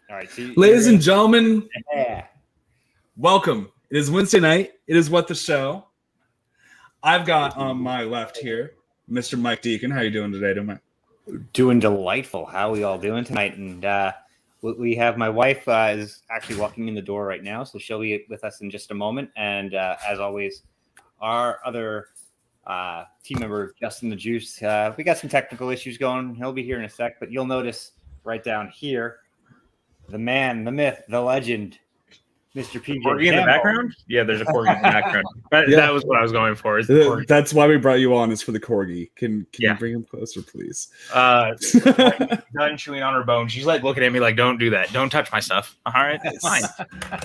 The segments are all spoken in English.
All right, ladies and gentlemen, yeah. Welcome. It is Wednesday night. It is What the Show. I've got on my left here, Mr. Mike Deacon. How are you doing today, Mike? Doing delightful. How are we all doing tonight? And we have my wife is actually walking in the door right now, so she'll be with us in just a moment. And as always, our other team member, Justin the Juice, we got some technical issues going. He'll be here in a sec, but you'll notice right down here, the man, the myth, the legend, Mr. PJ Corgi in the background? Yeah, there's a Corgi in the background. That was what I was going for. That's why we brought you on, is for the Corgi. Can you bring him closer, please? Done chewing on her bone. She's like looking at me like, don't do that. Don't touch my stuff. All right, fine.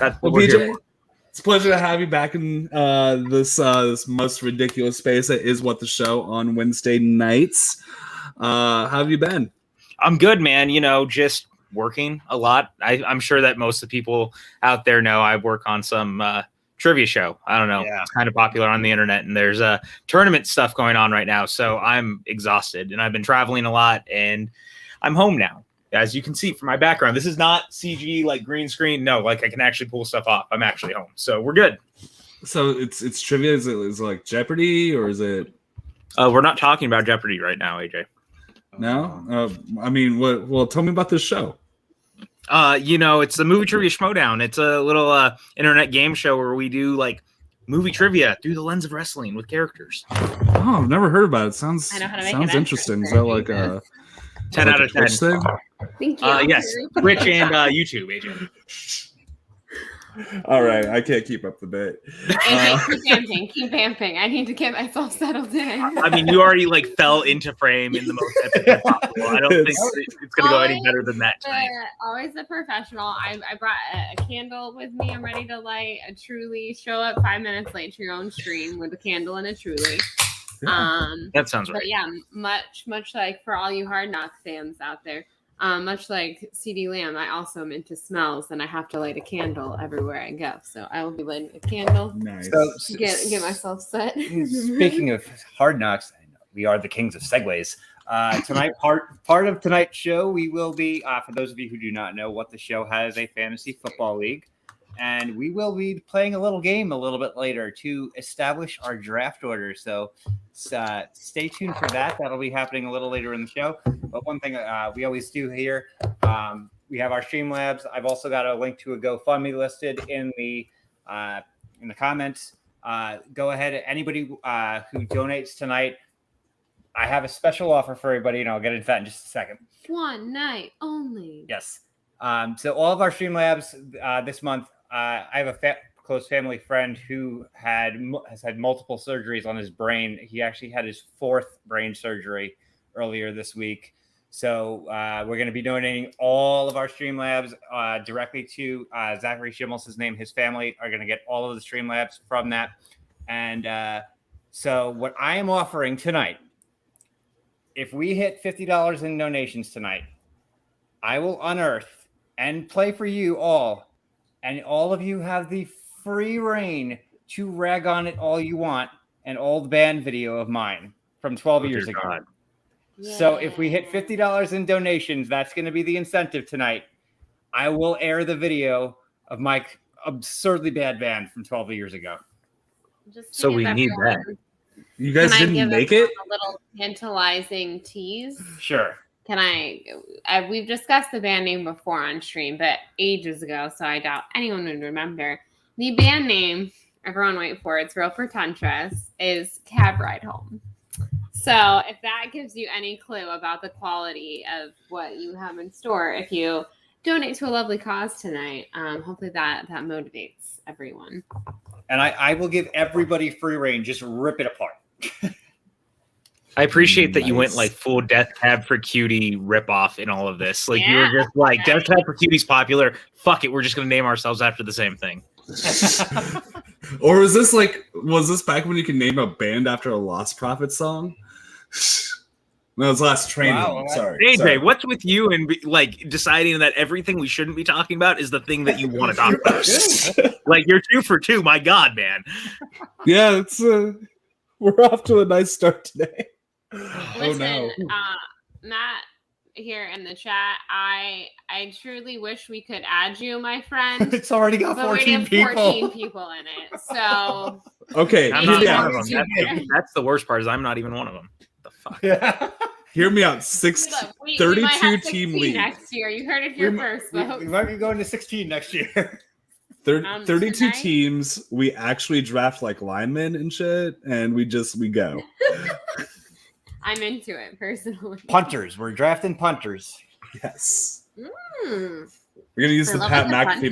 That's what we're here PJ, for. it's a pleasure to have you back in this most ridiculous space that is What the Show on Wednesday nights. How have you been? I'm good, man. Just working a lot. I'm sure that most of the people out there know I work on some trivia show. I don't know. Yeah. It's kind of popular on the internet, and there's tournament stuff going on right now. So I'm exhausted, and I've been traveling a lot, and I'm home now. As you can see from my background, this is not CG like green screen. No, like I can actually pull stuff off. I'm actually home. So we're good. So it's trivia. Is it like Jeopardy, or is it? We're not talking about Jeopardy right now, AJ. No? I mean, what? Well, tell me about this show. It's the Movie Trivia Showdown. It's a little internet game show where we do like movie trivia through the lens of wrestling with characters. Oh, I've never heard about it. Sounds interesting. Is that like a 10 out of 10? Thing? Thank you. Yes, Twitch and YouTube, AJ. All right, I can't keep up the bit. Keep vamping. I need to get myself settled in. I mean, you already like fell into frame in the most epic way possible. I don't think it's going to go any better than that tonight. Always the professional. I brought a candle with me. I'm ready to light a Truly. Show up 5 minutes late to your own stream with a candle and a Truly. That sounds right. But yeah, much like for all you Hard Knock fans out there. Much like CD Lamb, I also am into smells, and I have to light a candle everywhere I go. So I will be lighting a candle. Nice. To get myself set. Speaking of Hard Knocks, we are the kings of segues. Tonight, part of tonight's show, we will be, for those of you who do not know, What the Show has a fantasy football league. And we will be playing a little game a little bit later to establish our draft order. So stay tuned for that. That'll be happening a little later in the show. But one thing we always do here, we have our Streamlabs. I've also got a link to a GoFundMe listed in the comments. Go ahead. Anybody who donates tonight, I have a special offer for everybody, and I'll get into that in just a second. One night only. Yes. So all of our Streamlabs this month, I have a close family friend who has had multiple surgeries on his brain. He actually had his 4th brain surgery earlier this week. So we're going to be donating all of our Streamlabs directly to Zachary Schimmels. His name, his family are going to get all of the Streamlabs from that. And so what I am offering tonight, if we hit $50 in donations tonight, I will unearth and play for you all. And all of you have the free reign to rag on it all you want. An old band video of mine from 12 years ago. God. Yeah. So if we hit $50 in donations, that's going to be the incentive tonight. I will air the video of my absurdly bad band from 12 years ago. So we need that. You guys didn't make it? A little tantalizing tease. Sure. We've discussed the band name before on stream, but ages ago, so I doubt anyone would remember. The band name, everyone wait for it, it's real pretentious, is Cab Ride Home. So if that gives you any clue about the quality of what you have in store, if you donate to a lovely cause tonight, hopefully that motivates everyone. And I will give everybody free reign. Just rip it apart. I appreciate that you went like full Death Cab for Cutie ripoff in all of this. Like you were just like, Death Cab for Cutie's popular. Fuck it, we're just gonna name ourselves after the same thing. Or was this back when you could name a band after a Lost Prophet song? No, it was Last Training. Wow, sorry. AJ, what's with you and like deciding that everything we shouldn't be talking about is the thing that you want to talk about? Like you're 2 for 2. My God, man. Yeah, it's we're off to a nice start today. Listen, oh no. Matt here in the chat. I truly wish we could add you, my friend. It's already got But we 14 have people. 14 people in it. So Okay, I'm hear not me one out. of them. That's the worst part is I'm not even one of them. The fuck? Yeah. Hear me out. look, we 32 might have team 16 league. next year. You heard it here first, folks. We might be going to 16 next year. 32 tonight? teams. We actually draft like linemen and shit, and we go. I'm into it personally. Punters. We're drafting punters. Yes. Mm. We're gonna use I the love Pat the McAfee punter.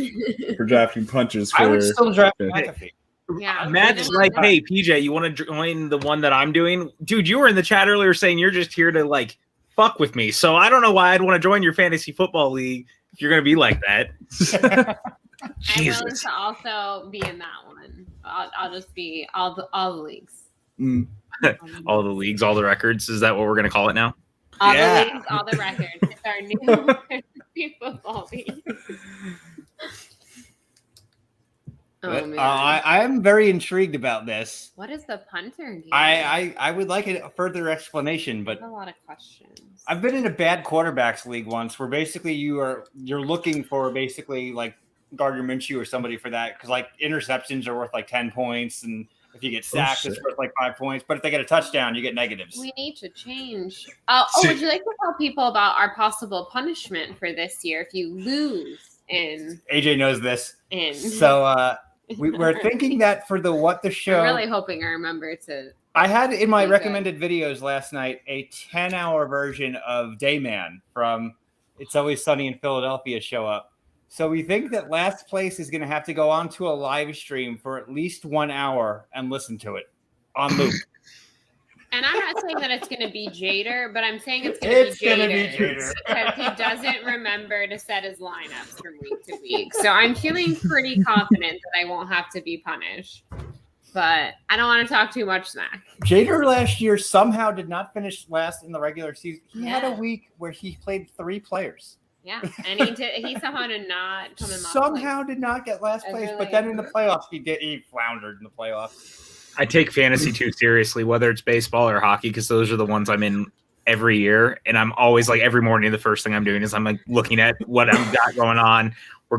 metric for drafting punters. I would for- still draft Okay. McAfee. Yeah, Matt's like, hey, PJ, you want to join the one that I'm doing? Dude, you were in the chat earlier saying you're just here to like fuck with me. So I don't know why I'd want to join your fantasy football league if you're going to be like that. I'm willing Jesus. to also be in that one. I'll just be all the leagues. Mm. All the leagues, all the records. Is that what we're going to call it now? All Yeah. the leagues, all the records. It's our new fantasy football league. Oh But, man. I am very intrigued about this. What is the punter game? I would like a further explanation, but a lot of questions. I've been in a bad quarterbacks league once where basically you're looking for basically like Gardner Minshew or somebody for that because like interceptions are worth like 10 points and if you get sacked it's shit. worth like 5 points, but if they get a touchdown you get negatives. We need to change. Would you like to tell people about our possible punishment for this year if you lose in? AJ knows this. In So we're thinking that for the What the Show. I'm really hoping I remember to. I had in my Okay. recommended videos last night a 10-hour version of Dayman from It's Always Sunny in Philadelphia show up. So we think that last place is going to have to go onto a live stream for at least 1 hour and listen to it on loop. And I'm not saying that it's going to be Jader, but I'm saying it's going to be Jader because he doesn't remember to set his lineups from week to week. So I'm feeling pretty confident that I won't have to be punished. But I don't want to talk too much smack. Jader last year somehow did not finish last in the regular season. He had a Yeah. week where he played 3 players. Yeah, and he somehow did not come in. Somehow did not get last I place, really- but then in the playoffs he floundered in the playoffs. I take fantasy too seriously, whether it's baseball or hockey, because those are the ones I'm in every year. And I'm always like every morning, the first thing I'm doing is I'm like looking at what I've got going on. We're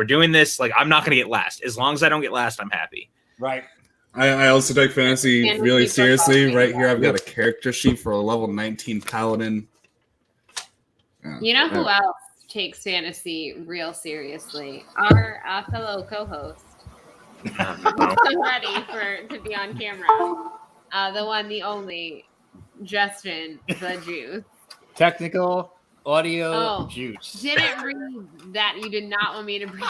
doing this. Like I'm not going to get last. As long as I don't get last, I'm happy. Right. I also take fantasy And really we keep seriously. football. Right here, I've got a character sheet for a level 19 paladin. You know who else takes fantasy real seriously? Our fellow co-host. Ready to be on camera. The one, the only, Justin the Juice. Technical audio Oh. juice. Didn't read that you did not want me to bring.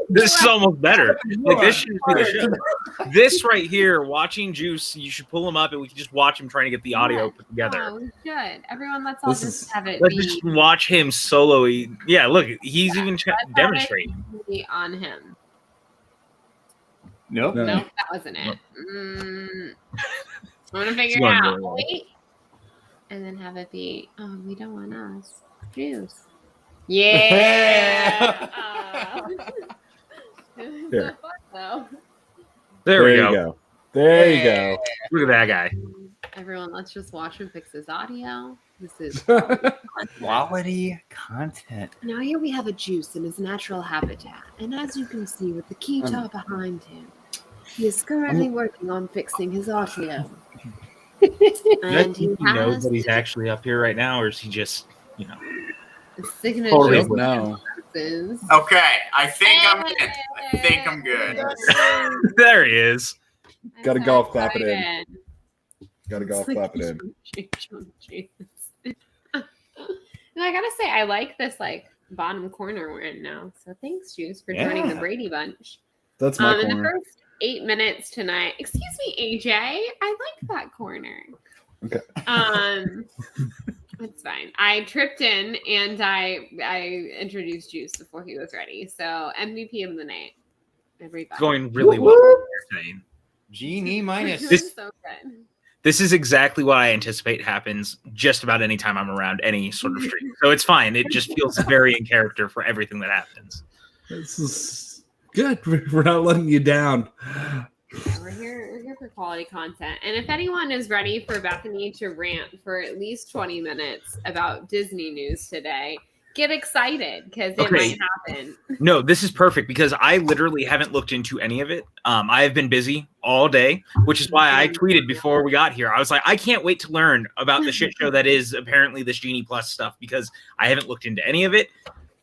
This is almost better. Like this should be the show. This right here, watching Juice, you should pull him up and we can just watch him trying to get the audio put together. Oh, we should. Everyone, let's all This just is- have it Let's be, just watch him solo. Yeah, look, he's even let's have demonstrating. it be on him. Nope. No. Nope, that wasn't it. I'm gonna figure it going out. really well. Wait. And then have it be, oh, we don't want us. Juice. Yeah. It was Here. so fun, though. There we you go. go. There you go. Look at that guy. Everyone, let's just watch him fix his audio. This is Quality content. now here we have a Juice in his natural habitat, and as you can see with the keytar behind him, he is currently working on fixing his audio. Do you And think he knows that he's actually up here right now, or is he just, you know? signature Totally no. sentences. Okay, I think I'm in. I think I'm good. There he is. I'm Gotta so golf clap it in. excited. Gotta golf clap it in. And I gotta say, I like this like bottom corner we're in now. So thanks, Juice, for joining the Yeah. Brady Bunch. That's my In the corner. first 8 minutes tonight, excuse me, AJ, I like that corner. Okay. It's fine. I tripped in and I introduced Juice before he was ready. So MVP of the night, everybody. Going really well. You're saying. Genie minus. This- so good. This is exactly what I anticipate happens just about any time I'm around any sort of stream. So it's fine. It just feels very in character for everything that happens. This is good. We're not letting you down. Yeah, we're here here for quality content. And if anyone is ready for Bethany to rant for at least 20 minutes about Disney news today, get excited because it might happen. No, this is perfect because I literally haven't looked into any of it. I have been busy all day, which is why I tweeted before we got here. I was like, I can't wait to learn about the shit show that is apparently this Genie Plus stuff because I haven't looked into any of it.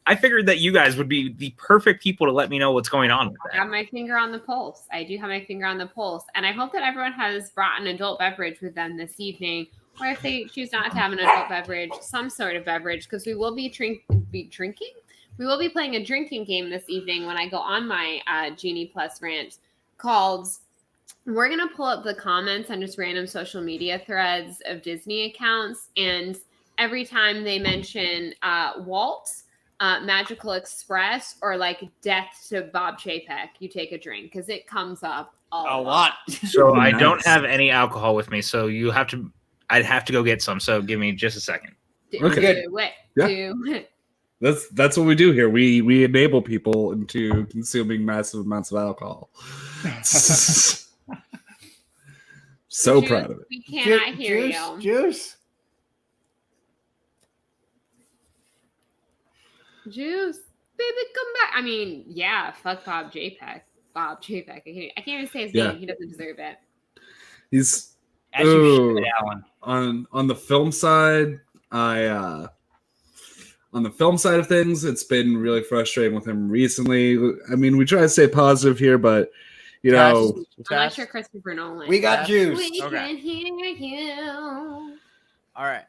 I figured that you guys would be the perfect people to let me know what's going on with that. I have my finger on the pulse. I do have my finger on the pulse. And I hope that everyone has brought an adult beverage with them this evening. Or if they choose not to have an adult beverage, some sort of beverage, because we will be drinking. We will be playing a drinking game this evening when I go on my Genie Plus rant called, we're going to pull up the comments on just random social media threads of Disney accounts. And every time they mention Walt, Magical Express, or like death to Bob Chapek, you take a drink because it comes up a lot. So I don't have any alcohol with me, so I'd have to go get some. So give me just a second. Okay. Do it. Yeah. Do it. That's what we do here. We enable people into consuming massive amounts of alcohol. So Juice, proud of it. We cannot hear you. Juice. Juice, baby, come back. I mean, yeah, fuck Bob Chapek. Bob Chapek. I can't even say his name. He doesn't deserve it. He's As you should, Alan. on the film side, on the film side of things, it's been really frustrating with him recently. I mean, we try to stay positive here, but you know, Unless you're Christopher Nolan. We got juice. We can hear you. All right.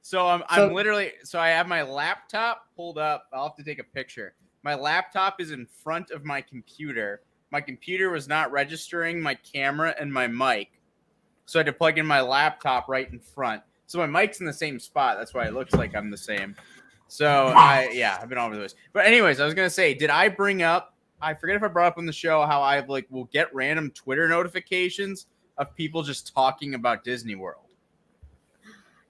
So I'm literally, so I have my laptop pulled up. I'll have to take a picture. My laptop is in front of my computer. My computer was not registering my camera and my mic. So I had to plug in my laptop right in front. So my mic's in the same spot. That's why it looks like I'm the same. So I've been all over this. But anyways, I was going to say, did I bring up, I forget if I brought up on the show how I will get random Twitter notifications of people just talking about Disney World.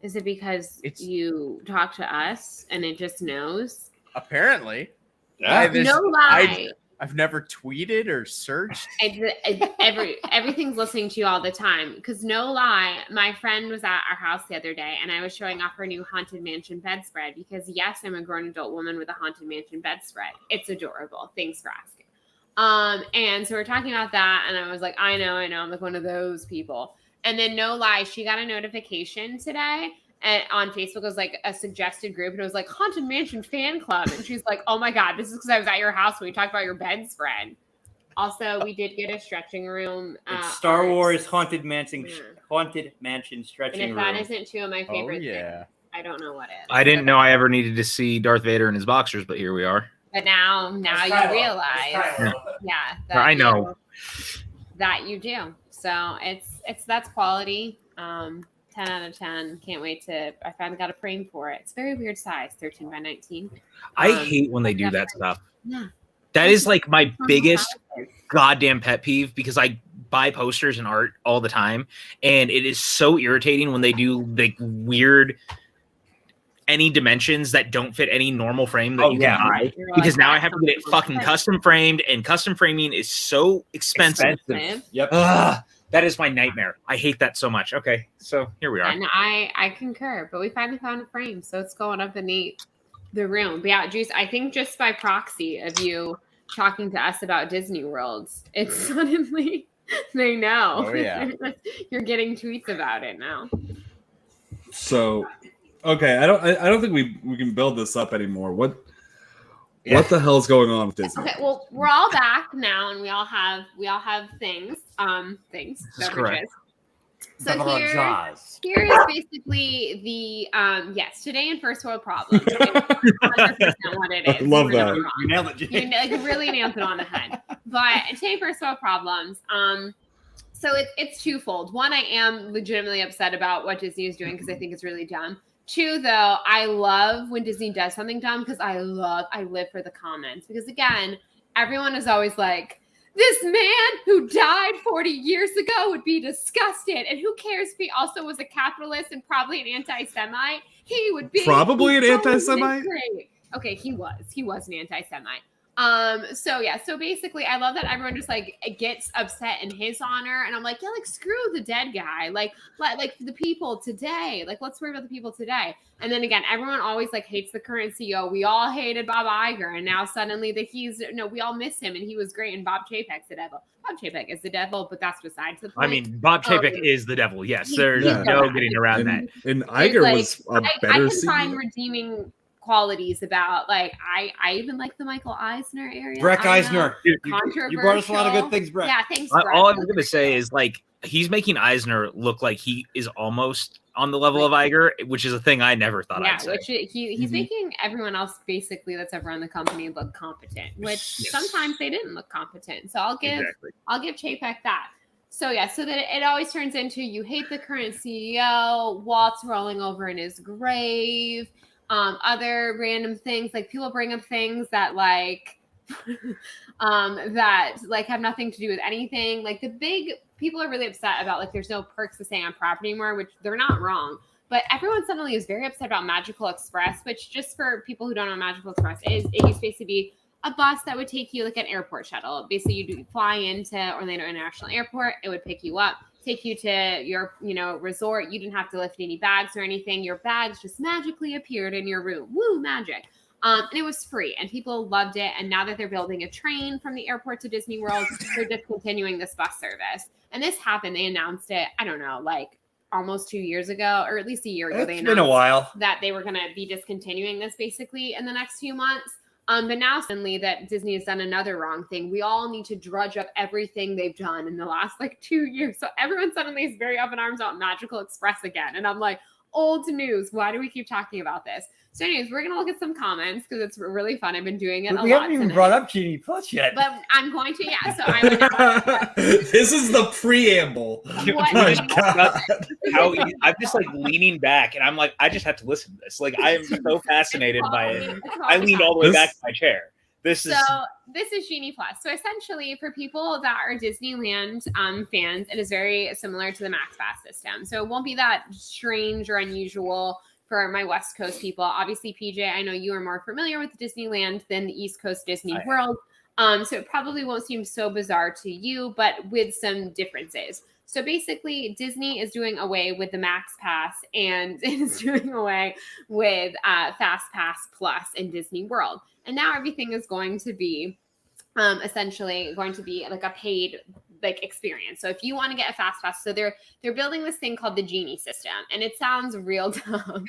Is it because you talk to us and it just knows? Apparently. Yeah. No lie. I've never tweeted or searched. Everything's listening to you all the time. Because no lie, my friend was at our house the other day and I was showing off her new Haunted Mansion bedspread because yes, I'm a grown adult woman with a Haunted Mansion bedspread. It's adorable. Thanks for asking. And so we're talking about that and I was like, I know. I'm like one of those people. And then no lie, she got a notification today and on Facebook. It was like a suggested group and it was like Haunted Mansion Fan Club. And she's like, oh my God, this is because I was at your house when we talked about your bedspread. Also, we did get a stretching room. It's Star Wars Haunted Mansion stretching room. room. And if that isn't two of my favorite things, I don't know what is. I didn't know I ever needed to see Darth Vader in his boxers, but here we are. But now you realize. I know. That you do. So that's quality. 10 out of 10. Can't wait to. I finally got a frame for it. It's a very weird size, 13 by 19. I hate when they do that stuff. Yeah. That is like my biggest goddamn pet peeve because I buy posters and art all the time, and it is so irritating when they do like weird any dimensions that don't fit any normal frame that you can buy because now I have to get it fucking custom framed, and custom framing is so expensive. Yep. That is my nightmare. I hate that so much. Okay, so here we are. And I concur, but we finally found a frame, so it's going up in the room. But yeah, Juice, I think just by proxy of you talking to us about Disney Worlds, it's suddenly they know. Oh yeah. You're getting tweets about it now. So okay, I don't think we can build this up anymore. What the hell's going on with Disney? Okay, well, we're all back now, and we all have things. Things. That's correct. So here is basically the yes, today in First World Problems. 100% what it is. I love that. You nailed it. You really nailed it on the head. But today in First World Problems. So it's twofold. One, I am legitimately upset about what Disney is doing because I think it's really dumb. Two, though, I love when Disney does something dumb because I live for the comments. Because again, everyone is always like, this man who died 40 years ago would be disgusted. And who cares if he also was a capitalist and probably an anti-Semite? He would be probably an anti-Semite. Okay, he was an anti-Semite. So basically I love that everyone just like gets upset in his honor, and I'm like, yeah, like screw the dead guy, like the people today, like let's worry about the people today. And then again, everyone always like hates the current CEO. We all hated Bob Iger, and now suddenly we all miss him, and he was great, and Bob Chapek's the devil. Bob Chapek is the devil, but that's besides the point. I mean, Bob Chapek is the devil. Yes, there's Yeah. no getting around that. And Iger like, was a I better can find CEO. redeeming qualities about like I even like the Michael Eisner area. Breck I don't know. Eisner. Controversial. You brought us a lot of good things, Breck. Yeah, thanks, Breck. All I was gonna say is like he's making Eisner look like he is almost on the level of Iger, which is a thing I never thought I'd say. Which he's making everyone else basically that's ever run the company look competent, which sometimes they didn't look competent. So I'll give Chapek that. So so that it always turns into you hate the current CEO, Walt's rolling over in his grave, other random things, like people bring up things that like that like have nothing to do with anything. Like the big people are really upset about like there's no perks to staying on property anymore, which they're not wrong. But everyone suddenly is very upset about Magical Express, which just for people who don't know what Magical Express is, it used to basically be a bus that would take you like an airport shuttle. Basically, you'd fly into Orlando International Airport. It would pick you up, take you to your, resort. You didn't have to lift any bags or anything. Your bags just magically appeared in your room. Woo, magic. And it was free, and people loved it. And now that they're building a train from the airport to Disney World, they're discontinuing this bus service. And this happened. They announced it, I don't know, like almost 2 years ago, or at least a year ago. It's been a while that they were going to be discontinuing this basically in the next few months. But now suddenly that Disney has done another wrong thing. We all need to drudge up everything they've done in the last like 2 years. So everyone suddenly is very up in arms about Magical Express again. And I'm like, old news. Why do we keep talking about this? So anyways, we're going to look at some comments because it's really fun. I've been doing it a lot. We haven't even brought up Genie Plus yet. But I'm going to, So I would This is the preamble. I'm just like leaning back and I'm like, I just have to listen to this. Like I am so fascinated by it. I leaned all the way back to my chair. This is Genie Plus. So essentially for people that are Disneyland fans, it is very similar to the Max Pass system. So it won't be that strange or unusual for my West Coast people. Obviously, PJ, I know you are more familiar with Disneyland than the East Coast Disney World. So it probably won't seem so bizarre to you, but with some differences. So basically, Disney is doing away with the Max Pass and is doing away with Fast Pass Plus in Disney World. And now everything is going to be essentially going to be like a paid like experience. So if you want to get a Fast Pass, so they're building this thing called the Genie System, and it sounds real dumb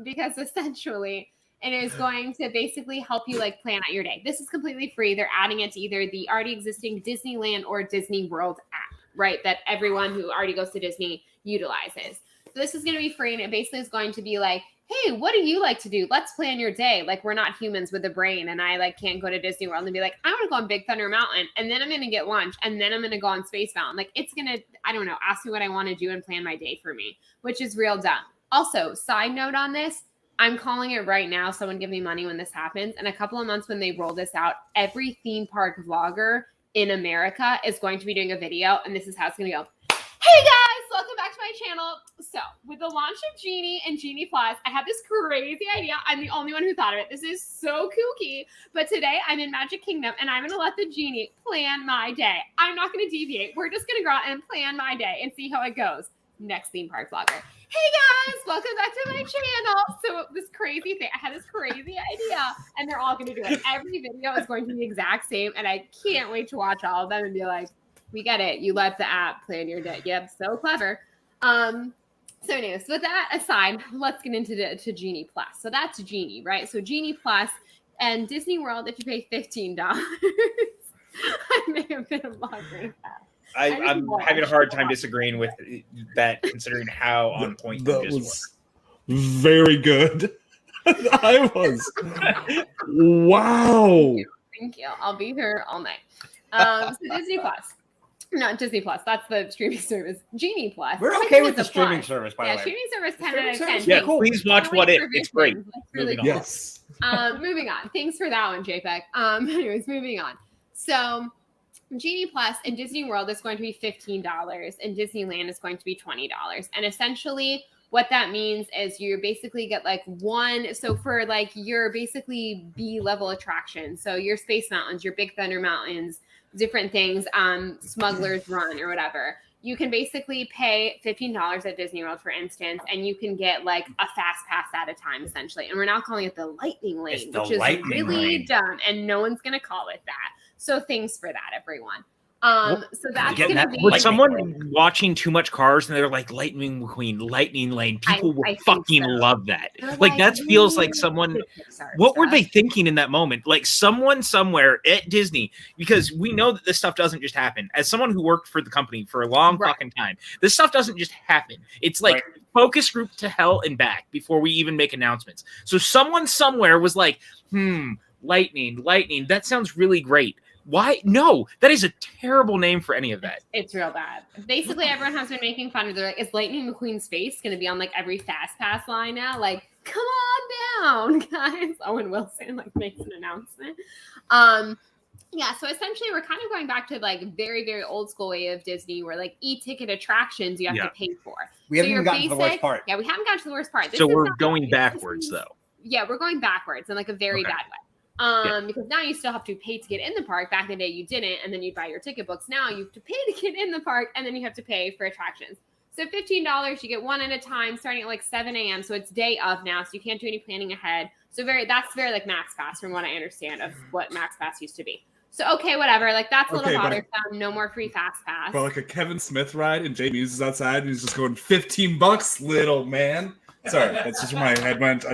because essentially it is going to basically help you like plan out your day. This is completely free. They're adding it to either the already existing Disneyland or Disney World app, right? That everyone who already goes to Disney utilizes. So this is going to be free, and it basically is going to be like, hey, what do you like to do? Let's plan your day. Like we're not humans with a brain, and I like can't go to Disney World and be like, I want to go on Big Thunder Mountain, and then I'm going to get lunch, and then I'm going to go on Space Mountain. Like it's going to, I don't know, ask me what I want to do and plan my day for me, which is real dumb. Also, side note on this, I'm calling it right now. Someone give me money when this happens. In a couple of months when they roll this out, every theme park vlogger in America is going to be doing a video, and this is how it's going to go. Hey guys, welcome back to my channel. So with the launch of Genie and Genie Plus, I had this crazy idea. I'm the only one who thought of it. This is so kooky. But today I'm in Magic Kingdom and I'm going to let the Genie plan my day. I'm not going to deviate. We're just going to go out and plan my day and see how it goes. Next theme park vlogger. Hey guys, welcome back to my channel. So this crazy thing, I had this crazy idea and they're all going to do it. Every video is going to be the exact same. And I can't wait to watch all of them and be like, we get it. You let the app plan your day. Yep, so clever. So anyways, with that aside, let's get into Genie Plus. So that's Genie, right? So Genie Plus and Disney World, if you pay $15, I may have been a blogger. I'm having a hard time disagreeing with that, considering how on point that you just was very good. I was. Wow. Thank you. I'll be here all night. So Disney Plus. Not Disney Plus. That's the streaming service. Genie Plus. We're okay with the streaming service, by the way. Streaming service 10 out of 10. Yeah, please watch What If. It's great. Really cool. Yes. Moving on. Thanks for that one, JPEG. Anyways, moving on. So Genie Plus in Disney World is going to be $15 and Disneyland is going to be $20. And essentially What that means is you basically get like one. So for like your basically B-level attractions, so your Space Mountains, your Big Thunder Mountains, different things, Smuggler's Run or whatever. You can basically pay $15 at Disney World, for instance, and you can get like a fast pass at a time, essentially. And we're now calling it the Lightning Lane, which is really dumb, and no one's going to call it that. So thanks for that, everyone. So that's going to be... Was someone watching too much Cars and they're like, Lightning McQueen, Lightning Lane? People will fucking love that. Like that feels like someone... What were they thinking in that moment? Like someone somewhere at Disney, because we know that this stuff doesn't just happen. As someone who worked for the company for a long fucking time, this stuff doesn't just happen. It's like focus group to hell and back before we even make announcements. So someone somewhere was like, Lightning, that sounds really great. Why? No, that is a terrible name for any of that. It's real bad. Basically, everyone has been making fun of it. They're like, is Lightning McQueen's face going to be on like every Fast Pass line now? Like, come on down, guys. Owen Wilson like makes an announcement. Yeah, so essentially we're kind of going back to like very, very old school way of Disney where like e-ticket attractions you have to pay for. We haven't even gotten to the worst part. Yeah, we haven't gotten to the worst part. So we're going backwards though. Yeah, we're going backwards in like a very bad way. Because now you still have to pay to get in the park. Back in the day, you didn't, and then you'd buy your ticket books. Now you have to pay to get in the park, and then you have to pay for attractions. So $15, you get one at a time, starting at like 7 a.m. So it's day of now, so you can't do any planning ahead. So that's very like Max Pass from what I understand of what Max Pass used to be. So okay, whatever. Like that's a little bothersome. No more free Fast Pass. But like a Kevin Smith ride, and Jay Muse is outside, and he's just going $15, little man. Sorry, that's just where my head went. I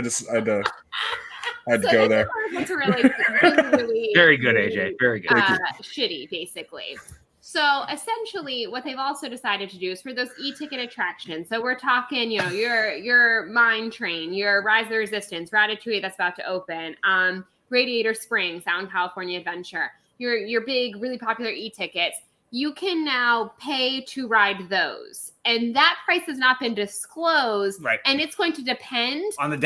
had to go there. It's really very good, AJ. Very good. Shitty, basically. So essentially, what they've also decided to do is for those e-ticket attractions. So we're talking, your Mine Train, your Rise of the Resistance, Ratatouille that's about to open, Radiator Springs, Sound California Adventure, your big, really popular e-tickets. You can now pay to ride those. And that price has not been disclosed. Right. And it's going to depend on the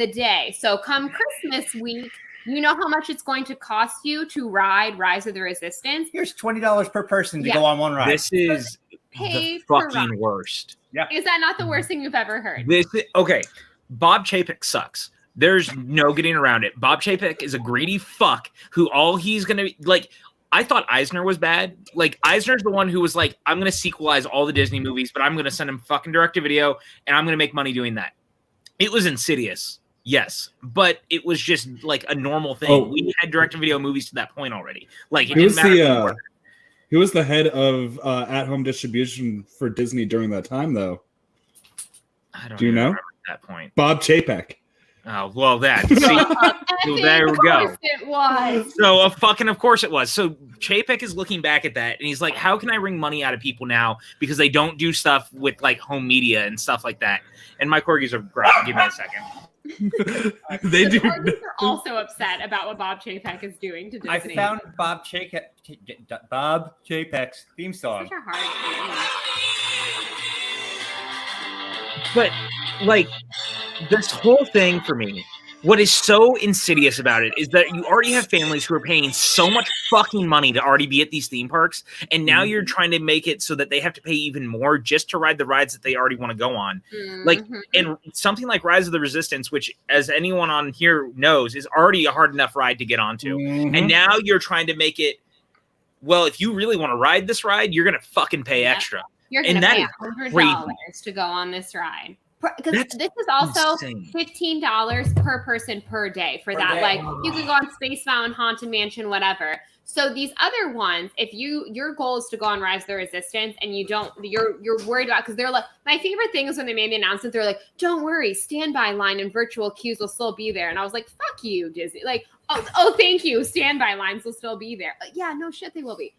day. So come Christmas week, you know how much it's going to cost you to ride Rise of the Resistance? Here's $20 per person to go on one ride. This is the fucking worst. Yeah. Is that not the worst thing you've ever heard? Okay. Bob Chapek sucks. There's no getting around it. Bob Chapek is a greedy fuck who all he's going to like. I thought Eisner was bad. Like, Eisner's the one who was like, I'm going to sequelize all the Disney movies, but I'm going to send him fucking direct-to-video, and I'm going to make money doing that. It was insidious, yes, but it was just, like, a normal thing. Oh. We had direct-to-video movies to that point already. Like, it He didn't matter anymore. He was the head of at-home distribution for Disney during that time, though. I don't Do you know? remember at that point. Bob Chapek. Oh, well, that. See, so there we go. It was. So, of course it was. So, Chapek is looking back at that, and he's like, how can I wring money out of people now because they don't do stuff with, like, home media and stuff like that? And my corgis are gruff. Give me a second. They do. They're also upset about what Bob Chapek is doing to Disney. I found Bob Chapek's theme song. Such a hard But, like, this whole thing for me, what is so insidious about it is that you already have families who are paying so much fucking money to already be at these theme parks, and now you're trying to make it so that they have to pay even more just to ride the rides that they already want to go on. Like, and something like Rise of the Resistance, which, as anyone on here knows, is already a hard enough ride to get onto. And now you're trying to make it, well, if you really want to ride this ride, you're going to fucking pay extra. You're going to pay $100 to go on this ride. Because this is also $15 per person per day for that. Like, you can go on Space Mountain, Haunted Mansion, whatever. So these other ones, if your goal is to go on Rise of the Resistance and you're worried about, because they're like, my favorite thing is when they made the announcement, they're like, don't worry, standby line and virtual queues will still be there. And I was like, fuck you, Disney. Like, oh, thank you, standby lines will still be there. Yeah, no shit, they will be.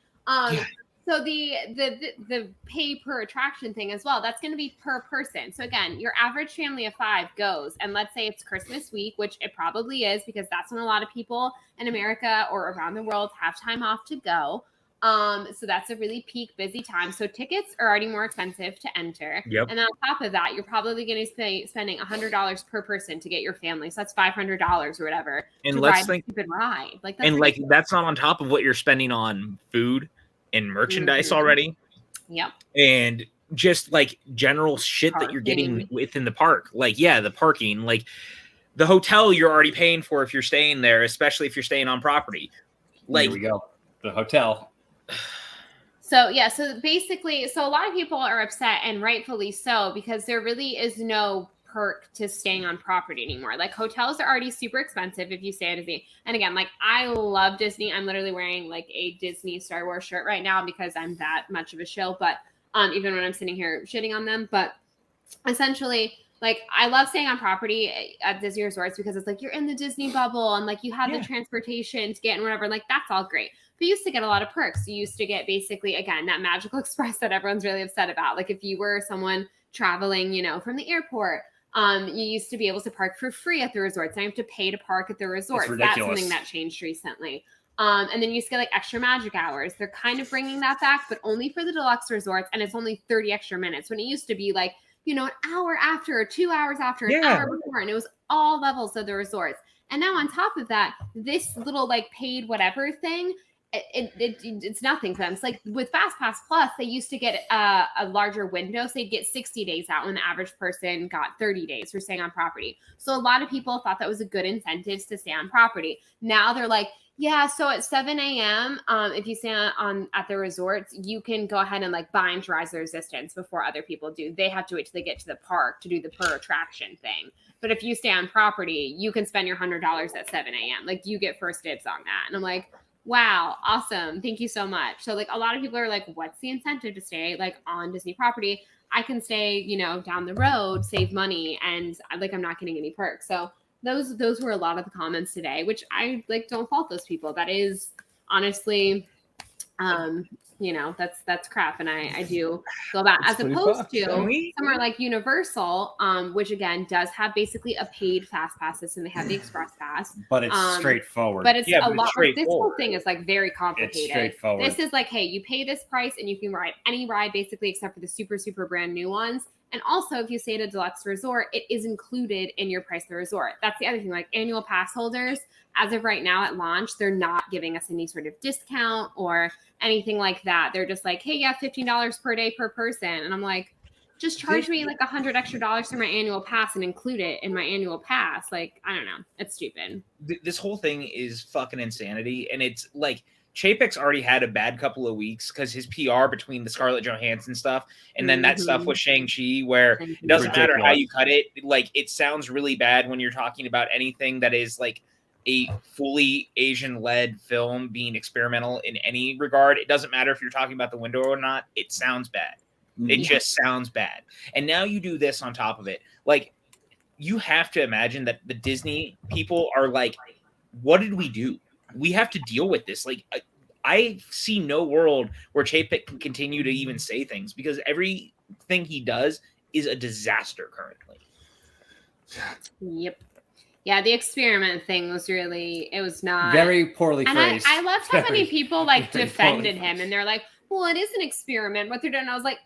So the pay per attraction thing as well, that's going to be per person. So again, your average family of 5 goes, and let's say it's Christmas week, which it probably is because that's when a lot of people in America or around the world have time off to go. So that's a really peak busy time. So tickets are already more expensive to enter. Yep. And then on top of that, you're probably going to be spending $100 per person to get your family. So that's $500 or whatever. And to let's ride think, ride. Like, that's not on top of what you're spending on food and merchandise already. Yep. And just like general shit that you're getting Parking. within the park. Like, yeah, the parking, like the hotel you're already paying for if you're staying there, especially if you're staying on property. Like, Here we go. The hotel. So yeah, so basically, so a lot of people are upset, and rightfully so, because there really is no perk to staying on property anymore. Like hotels are already super expensive if you stay at Disney. And again, like I love Disney. I'm literally wearing like a Disney Star Wars shirt right now because I'm that much of a shill. But even when I'm sitting here shitting on them, but essentially, like I love staying on property at Disney resorts because it's like you're in the Disney bubble and like you have the transportation to get and whatever. Like that's all great. But you used to get a lot of perks. You used to get basically, again, that magical express that everyone's really upset about. Like if you were someone traveling, you know, from the airport, you used to be able to park for free at the resorts. Now you have to pay to park at the resorts. That's something that changed recently. And then you used to get like extra magic hours. They're kind of bringing that back, but only for the deluxe resorts. And it's only 30 extra minutes when it used to be like, you know, an hour after or 2 hours after, an hour before. And it was all levels of the resorts. And now on top of that, this little like paid whatever thing, it's nothing for them. It's like with Fast Pass Plus, they used to get a larger window. So they'd get 60 days out when the average person got 30 days for staying on property. So a lot of people thought that was a good incentive to stay on property. Now they're like, yeah, so at 7 a.m., if you stay at the resorts, you can go ahead and like bind Rise of the Resistance before other people do. They have to wait till they get to the park to do the per attraction thing. But if you stay on property, you can spend your $100 at 7 a.m. Like you get first dibs on that. And I'm like, wow, awesome. Thank you so much. So like a lot of people are like, what's the incentive to stay like on Disney property? I can stay, you know, down the road, save money, and like I'm not getting any perks. So those were a lot of the comments today, which I like don't fault those people. That is honestly you know, that's crap. And I do feel that as opposed to somewhere like Universal, which again does have basically a paid fast pass system. They have the express pass. But it's straightforward. But it's a lot like, this whole thing is like very complicated. It's straightforward. This is like, hey, you pay this price and you can ride any ride basically except for the super, super brand new ones. And also, if you stay at a deluxe resort, it is included in your price of the resort. That's the other thing. Like annual pass holders, as of right now at launch, they're not giving us any sort of discount or anything like that. They're just like, hey, yeah, $15 per day per person. And I'm like, just charge me like $100 extra for my annual pass and include it in my annual pass. Like, I don't know. It's stupid. This whole thing is fucking insanity. And it's like, Chapek's already had a bad couple of weeks because his PR between the Scarlett Johansson stuff and then that stuff with Shang-Chi, where it doesn't matter how you cut it. Like, it sounds really bad when you're talking about anything that is like a fully Asian-led film being experimental in any regard. It doesn't matter if you're talking about the window or not. It sounds bad. It just sounds bad. And now you do this on top of it. Like, you have to imagine that the Disney people are like, what did we do? We have to deal with this. Like, I see no world where Chapek can continue to even say things because everything he does is a disaster currently. Yep. Yeah, the experiment thing was really, it was not. Very poorly phrased. And I loved how many people like defended him and they're like, well, it is an experiment, what they're doing. I was like,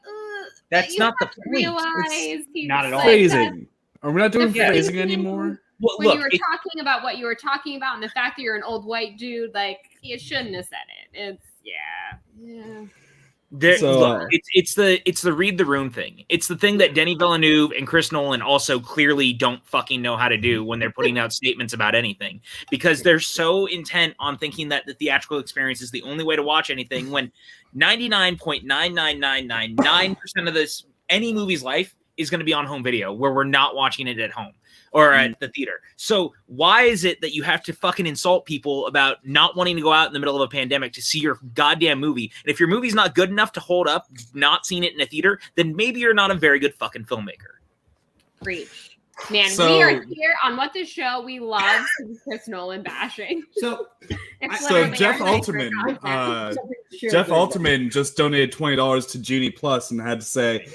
that's not the point. Realize not at all. Phrasing. Are we not doing phrasing anymore? Well, when you were talking about what you were talking about and the fact that you're an old white dude, like you shouldn't have said it. It's the read the room thing. It's the thing that Denis Villeneuve and Chris Nolan also clearly don't fucking know how to do when they're putting out statements about anything, because they're so intent on thinking that the theatrical experience is the only way to watch anything when 99.99999% of this any movie's life is going to be on home video where we're not watching it at home or at the theater. So why is it that you have to fucking insult people about not wanting to go out in the middle of a pandemic to see your goddamn movie? And if your movie's not good enough to hold up, not seeing it in a theater, then maybe you're not a very good fucking filmmaker. Preach. Man, we are here on What the Show. We love Chris Nolan bashing. So Jeff Altman just donated $20 to Genie Plus and had to say,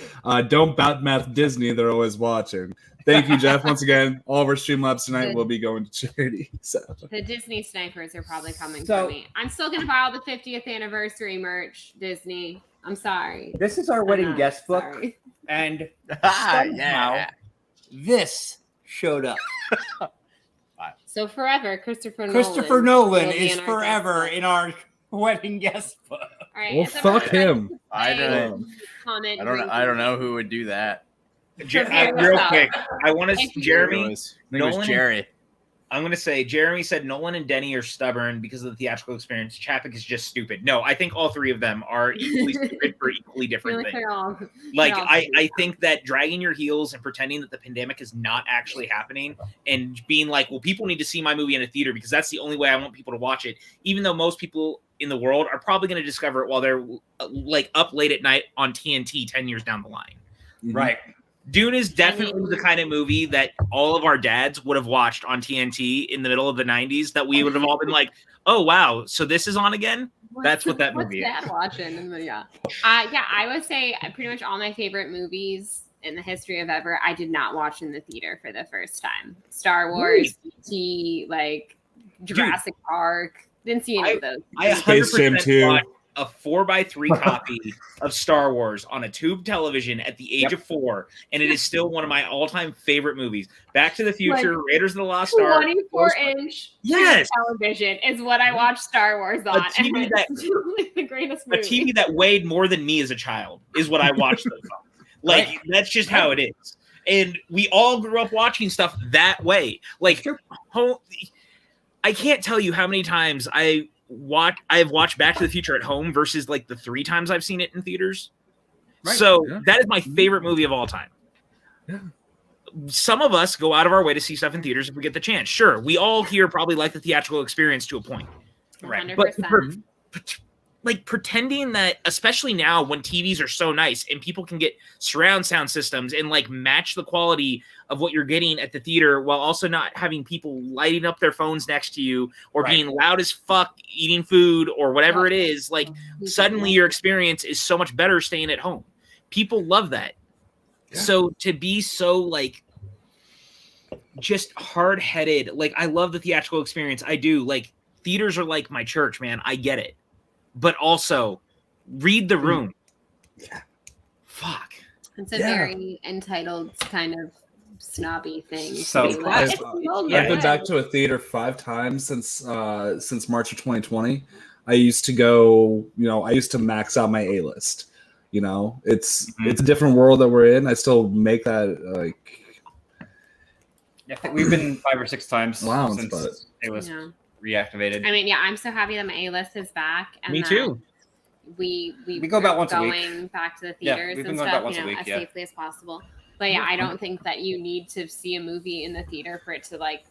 don't badmouth Disney, they're always watching. Thank you, Jeff. Once again, all of our Streamlabs tonight will be going to charity. So the Disney snipers are probably coming for me. I'm still going to buy all the 50th anniversary merch, Disney. I'm sorry. This is our wedding guest book. Sorry. And somehow this showed up. So forever, Christopher Nolan is in our forever in our wedding guest book. right. Well, is fuck everyone him. I don't. comment? I don't know who would do that. Real quick, I want to, I Jeremy. think it was Jerry. I'm going to say Jeremy said Nolan and Denny are stubborn because of the theatrical experience. Chapek is just stupid. No, I think all three of them are equally stupid for equally different things. I think that dragging your heels and pretending that the pandemic is not actually happening and being like, well, people need to see my movie in a theater because that's the only way I want people to watch it, even though most people in the world are probably going to discover it while they're like up late at night on TNT 10 years down the line. Right. Dune is definitely the kind of movie that all of our dads would have watched on TNT in the middle of the 90s that we would have all been like, oh, wow, so this is on again? That's what that movie is. What's Dad watching? And then, yeah, I would say pretty much all my favorite movies in the history of ever, I did not watch in the theater for the first time. Star Wars, E.T., like Jurassic Park. Didn't see any of those. I 100% watched a 4x3 copy of Star Wars on a tube television at the age of 4, and it is still one of my all-time favorite movies. Back to the Future, like, Raiders of the Lost Ark. 24-inch television is what I watched Star Wars on. A TV the greatest movie. A TV that weighed more than me as a child is what I watched those on. Like, that's just how it is. And we all grew up watching stuff that way. Like, I can't tell you how many times I've watched Back to the Future at home versus like the 3 times I've seen it in theaters. Right. So that is my favorite movie of all time. Yeah. Some of us go out of our way to see stuff in theaters if we get the chance. Sure, we all here probably like the theatrical experience to a point. 100%. But like pretending that, especially now when TVs are so nice and people can get surround sound systems and like match the quality of what you're getting at the theater while also not having people lighting up their phones next to you or being loud as fuck eating food or whatever it is, like suddenly your experience is so much better staying at home. People love that. Yeah. So to be so like just hard-headed, like I love the theatrical experience. I do. Like theaters are like my church, man. I get it. But also, read the room. Yeah. Fuck. It's a very entitled kind of snobby thing. So I've been back to a theater 5 times since March of 2020. I used to go, I used to max out my A-list. It's a different world that we're in. I still make that like. Yeah, I think we've been 5 or 6 times wow, since it was. Reactivated. I mean, I'm so happy that my A-list is back. And me too. We go about once a week. Going back to the theaters and stuff, as safely as possible. But I don't think that you need to see a movie in the theater for it to like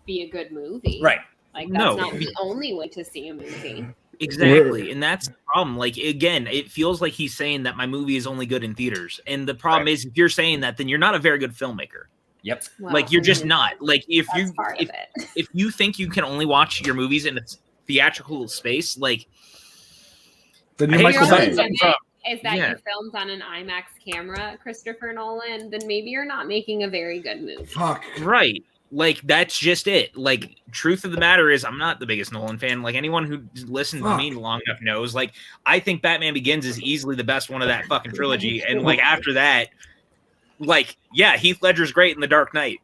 be a good movie. Right. Like that's not the only way to see a movie. Exactly. And that's the problem. Like again, it feels like he's saying that my movie is only good in theaters. And the problem is if you're saying that, then you're not a very good filmmaker. Yep. Well, like you're just not. Like if you think you can only watch your movies in a theatrical space, like then you Michael Bay. Is that you filmed on an IMAX camera, Christopher Nolan? Then maybe you're not making a very good movie. Fuck. Right. Like that's just it. Like truth of the matter is I'm not the biggest Nolan fan. Like anyone who listens to me long enough knows. Like I think Batman Begins is easily the best one of that fucking trilogy. And like after that, like, yeah, Heath Ledger's great in The Dark Knight.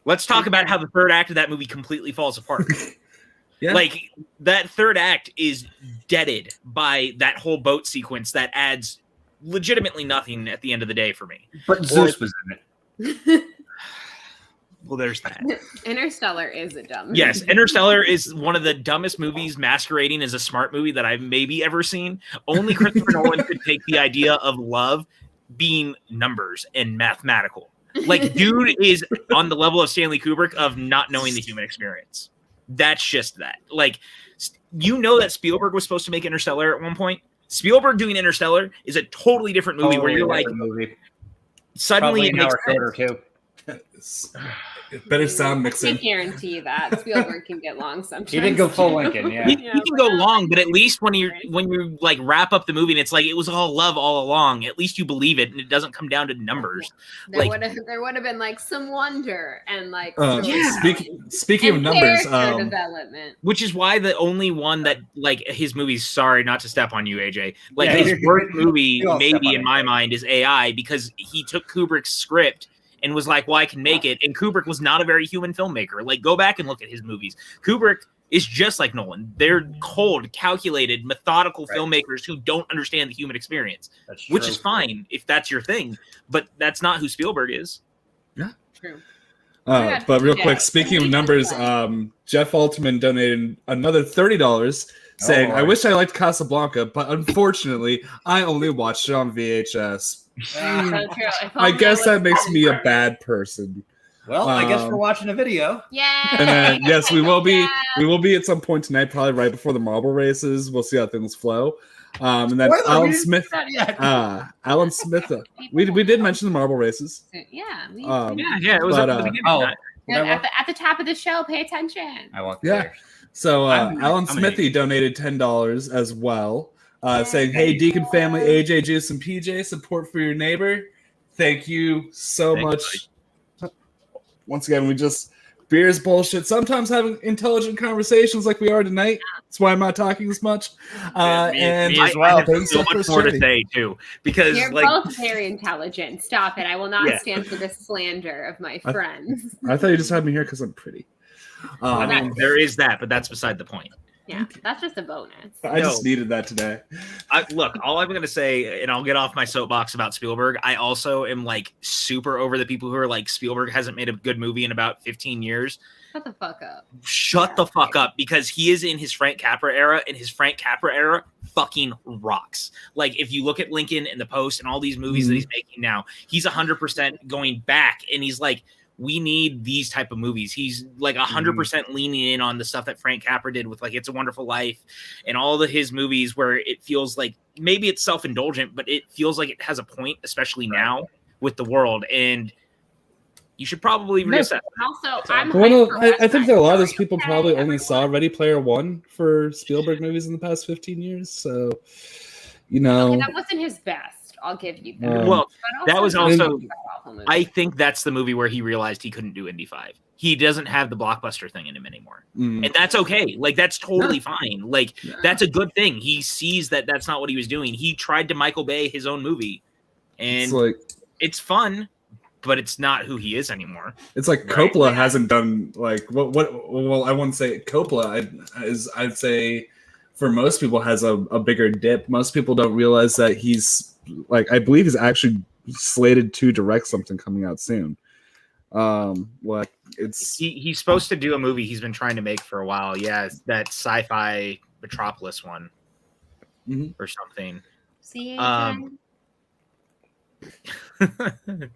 Let's talk about how the third act of that movie completely falls apart. Like, that third act is deaded by that whole boat sequence that adds legitimately nothing at the end of the day for me. But Zeus was in it. Well, there's that. Interstellar is a dumb movie. Yes, Interstellar is one of the dumbest movies masquerading as a smart movie that I've maybe ever seen. Only Christopher Nolan could take the idea of love being numbers and mathematical. Like, dude is on the level of Stanley Kubrick of not knowing the human experience. That's just that. Like, that Spielberg was supposed to make Interstellar at one point. Spielberg doing Interstellar is a totally different movie where you're like, suddenly it makes shorter too. Better sound mixing. I can guarantee that Spielberg can get long sometimes. He did go full Lincoln, yeah. He can go long, but at least when you like wrap up the movie and it's like it was all love all along, at least you believe it and it doesn't come down to numbers. There would have been like some wonder and like speaking of numbers, development. Which is why the only one that like his movies, sorry not to step on you, AJ, like his worst movie maybe in my mind is AI because he took Kubrick's script and was like, well, I can make it. And Kubrick was not a very human filmmaker. Like, go back and look at his movies. Kubrick is just like Nolan. They're cold, calculated, methodical filmmakers who don't understand the human experience, which is fine if that's your thing, but that's not who Spielberg is. Yeah. True. But real quick, speaking of numbers, Jeff Altman donated another $30 saying, I wish I liked Casablanca, but unfortunately, I only watched it on VHS. I guess that makes me a bad person. Well, I guess we're watching a video. Yeah. And then, yes, we will be. We will be at some point tonight, probably right before the marble races. We'll see how things flow. And then Alan Smith. Alan Smith. We did mention the marble races. Yeah. It was up at the beginning. At the top of the show, pay attention. I want. Yeah. So Alan Smithy donated $10 as well, saying, "Hey, Deacon family, AJ, Juice, and PJ, support for your neighbor. Thank you so much." Once again, beer is bullshit. Sometimes having intelligent conversations like we are tonight. That's why I'm not talking as much. And me as well. I have so much more to say too, because you're both very intelligent. Stop it! I will not stand for this slander of my friends. I thought you just had me here because I'm pretty. I mean, there is that, but that's beside the point. Yeah, that's just a bonus. I just needed that today. Look, all I'm going to say, and I'll get off my soapbox about Spielberg, I also am like super over the people who are like, Spielberg hasn't made a good movie in about 15 years. Shut the fuck up. Shut the fuck up, because he is in his Frank Capra era, and his Frank Capra era fucking rocks. Like, if you look at Lincoln and The Post and all these movies that he's making now, he's 100% going back, and he's like, we need these type of movies. He's like 100% leaning in on the stuff that Frank Capra did with like It's a Wonderful Life and all of his movies where it feels like maybe it's self-indulgent, but it feels like it has a point, especially now with the world. And you should probably reassess. Also, I think that a lot of those people probably only saw Ready Player One for Spielberg movies in the past 15 years. So, that wasn't his best. I'll give you that. Well, that was also. I think that's the movie where he realized he couldn't do Indy 5. He doesn't have the blockbuster thing in him anymore, and that's okay. Like, that's totally fine. Like, that's a good thing. He sees that that's not what he was doing. He tried to Michael Bay his own movie, and it's fun, but it's not who he is anymore. It's like Coppola hasn't done like what? Well, I wouldn't say Coppola. I'd say for most people has a bigger dip. Most people don't realize that he's like, I believe he's actually slated to direct something coming out soon. He's supposed to do a movie he's been trying to make for a while. Yeah, that sci-fi Metropolis one or something. See,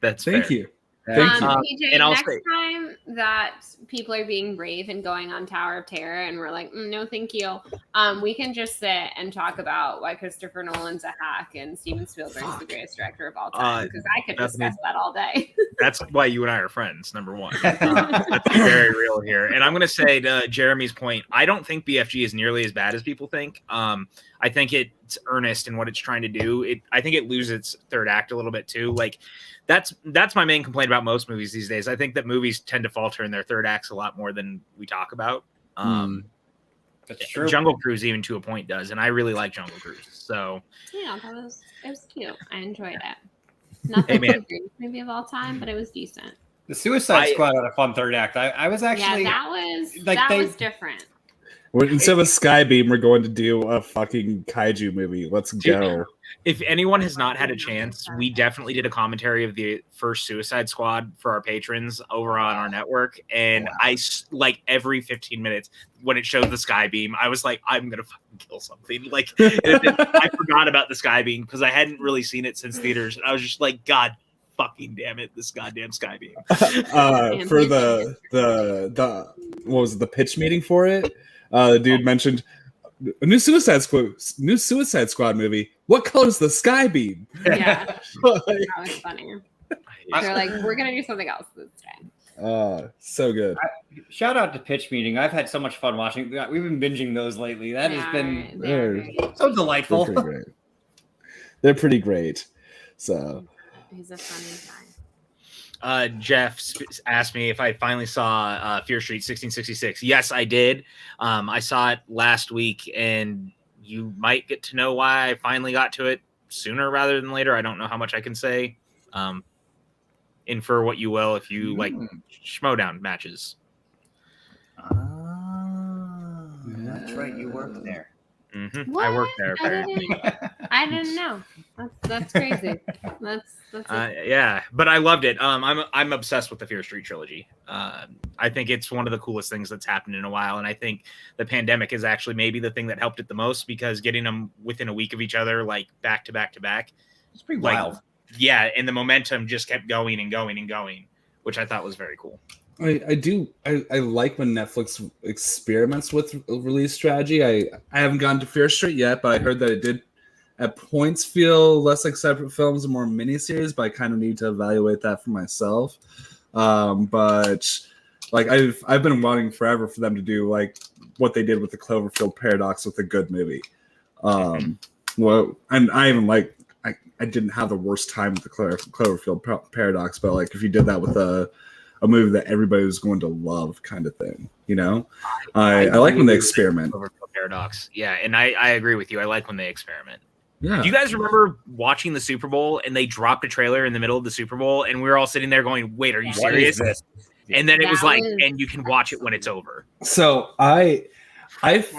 that's thank fair. you. Thank you. PJ, next time that people are being brave and going on Tower of Terror and we're like, no, thank you. We can just sit and talk about why Christopher Nolan's a hack and Steven Spielberg's the greatest director of all time, because I could discuss that all day. That's why you and I are friends, number one. That's very real here. And I'm going to say to Jeremy's point, I don't think BFG is nearly as bad as people think. I think it's earnest in what it's trying to do. I think it loses its third act a little bit too. Like, that's my main complaint about most movies these days. I think that movies tend to falter in their third acts a lot more than we talk about. That's true. Jungle Cruise, even to a point, does, and I really like Jungle Cruise. So yeah, it was cute. I enjoyed it. Nothing the greatest movie of all time, but it was decent. The Suicide Squad had a fun third act. I was actually that was different. Instead of Skybeam, we're going to do a fucking kaiju movie. Let's go. If anyone has not had a chance, we definitely did a commentary of the first Suicide Squad for our patrons over on our network. And I, like, every 15 minutes when it showed the Skybeam, I was like, I'm going to fucking kill something. Like, I forgot about the Skybeam because I hadn't really seen it since theaters. And I was just like, God fucking damn it, this goddamn Skybeam. For the what was it, the pitch meeting for it? The dude mentioned a new Suicide Squad movie. What color is the sky beam? Yeah, that was funny. They're like, we're gonna do something else this time. So good. Shout out to Pitch Meeting. I've had so much fun watching. We've been binging those lately. That has been so delightful. They're pretty great. So he's a funny guy. Jeff asked me if I finally saw Fear Street 1666. Yes, I did. I saw it last week, and you might get to know why I finally got to it sooner rather than later. I don't know how much I can say. Infer what you will if you like Showdown matches. That's right. You worked there. Mm-hmm. I worked there. Apparently. I didn't know. That's crazy. That's Yeah, but I loved it. I'm obsessed with the Fear Street trilogy. I think it's one of the coolest things that's happened in a while, and I think the pandemic is actually maybe the thing that helped it the most, because getting them within a week of each other, like back to back to back, it's pretty wild. Yeah, and the momentum just kept going and going and going, which I thought was very cool. I like when Netflix experiments with release strategy. I haven't gone to Fear Street yet, but I heard that it did at points feel less like separate films and more miniseries, but I kind of need to evaluate that for myself. But like I've been wanting forever for them to do like what they did with the Cloverfield Paradox with a good movie. Well, and I even like I didn't have the worst time with the Cloverfield Paradox, but like if you did that with a movie that everybody was going to love, kind of thing, you know. I like when they experiment. Paradox, yeah, and I agree with you. I like when they experiment. Yeah. Do you guys remember watching the Super Bowl and they dropped a trailer in the middle of the Super Bowl and we were all sitting there going, "Wait, are you serious?" And then it was like, and you can watch it when it's over. So I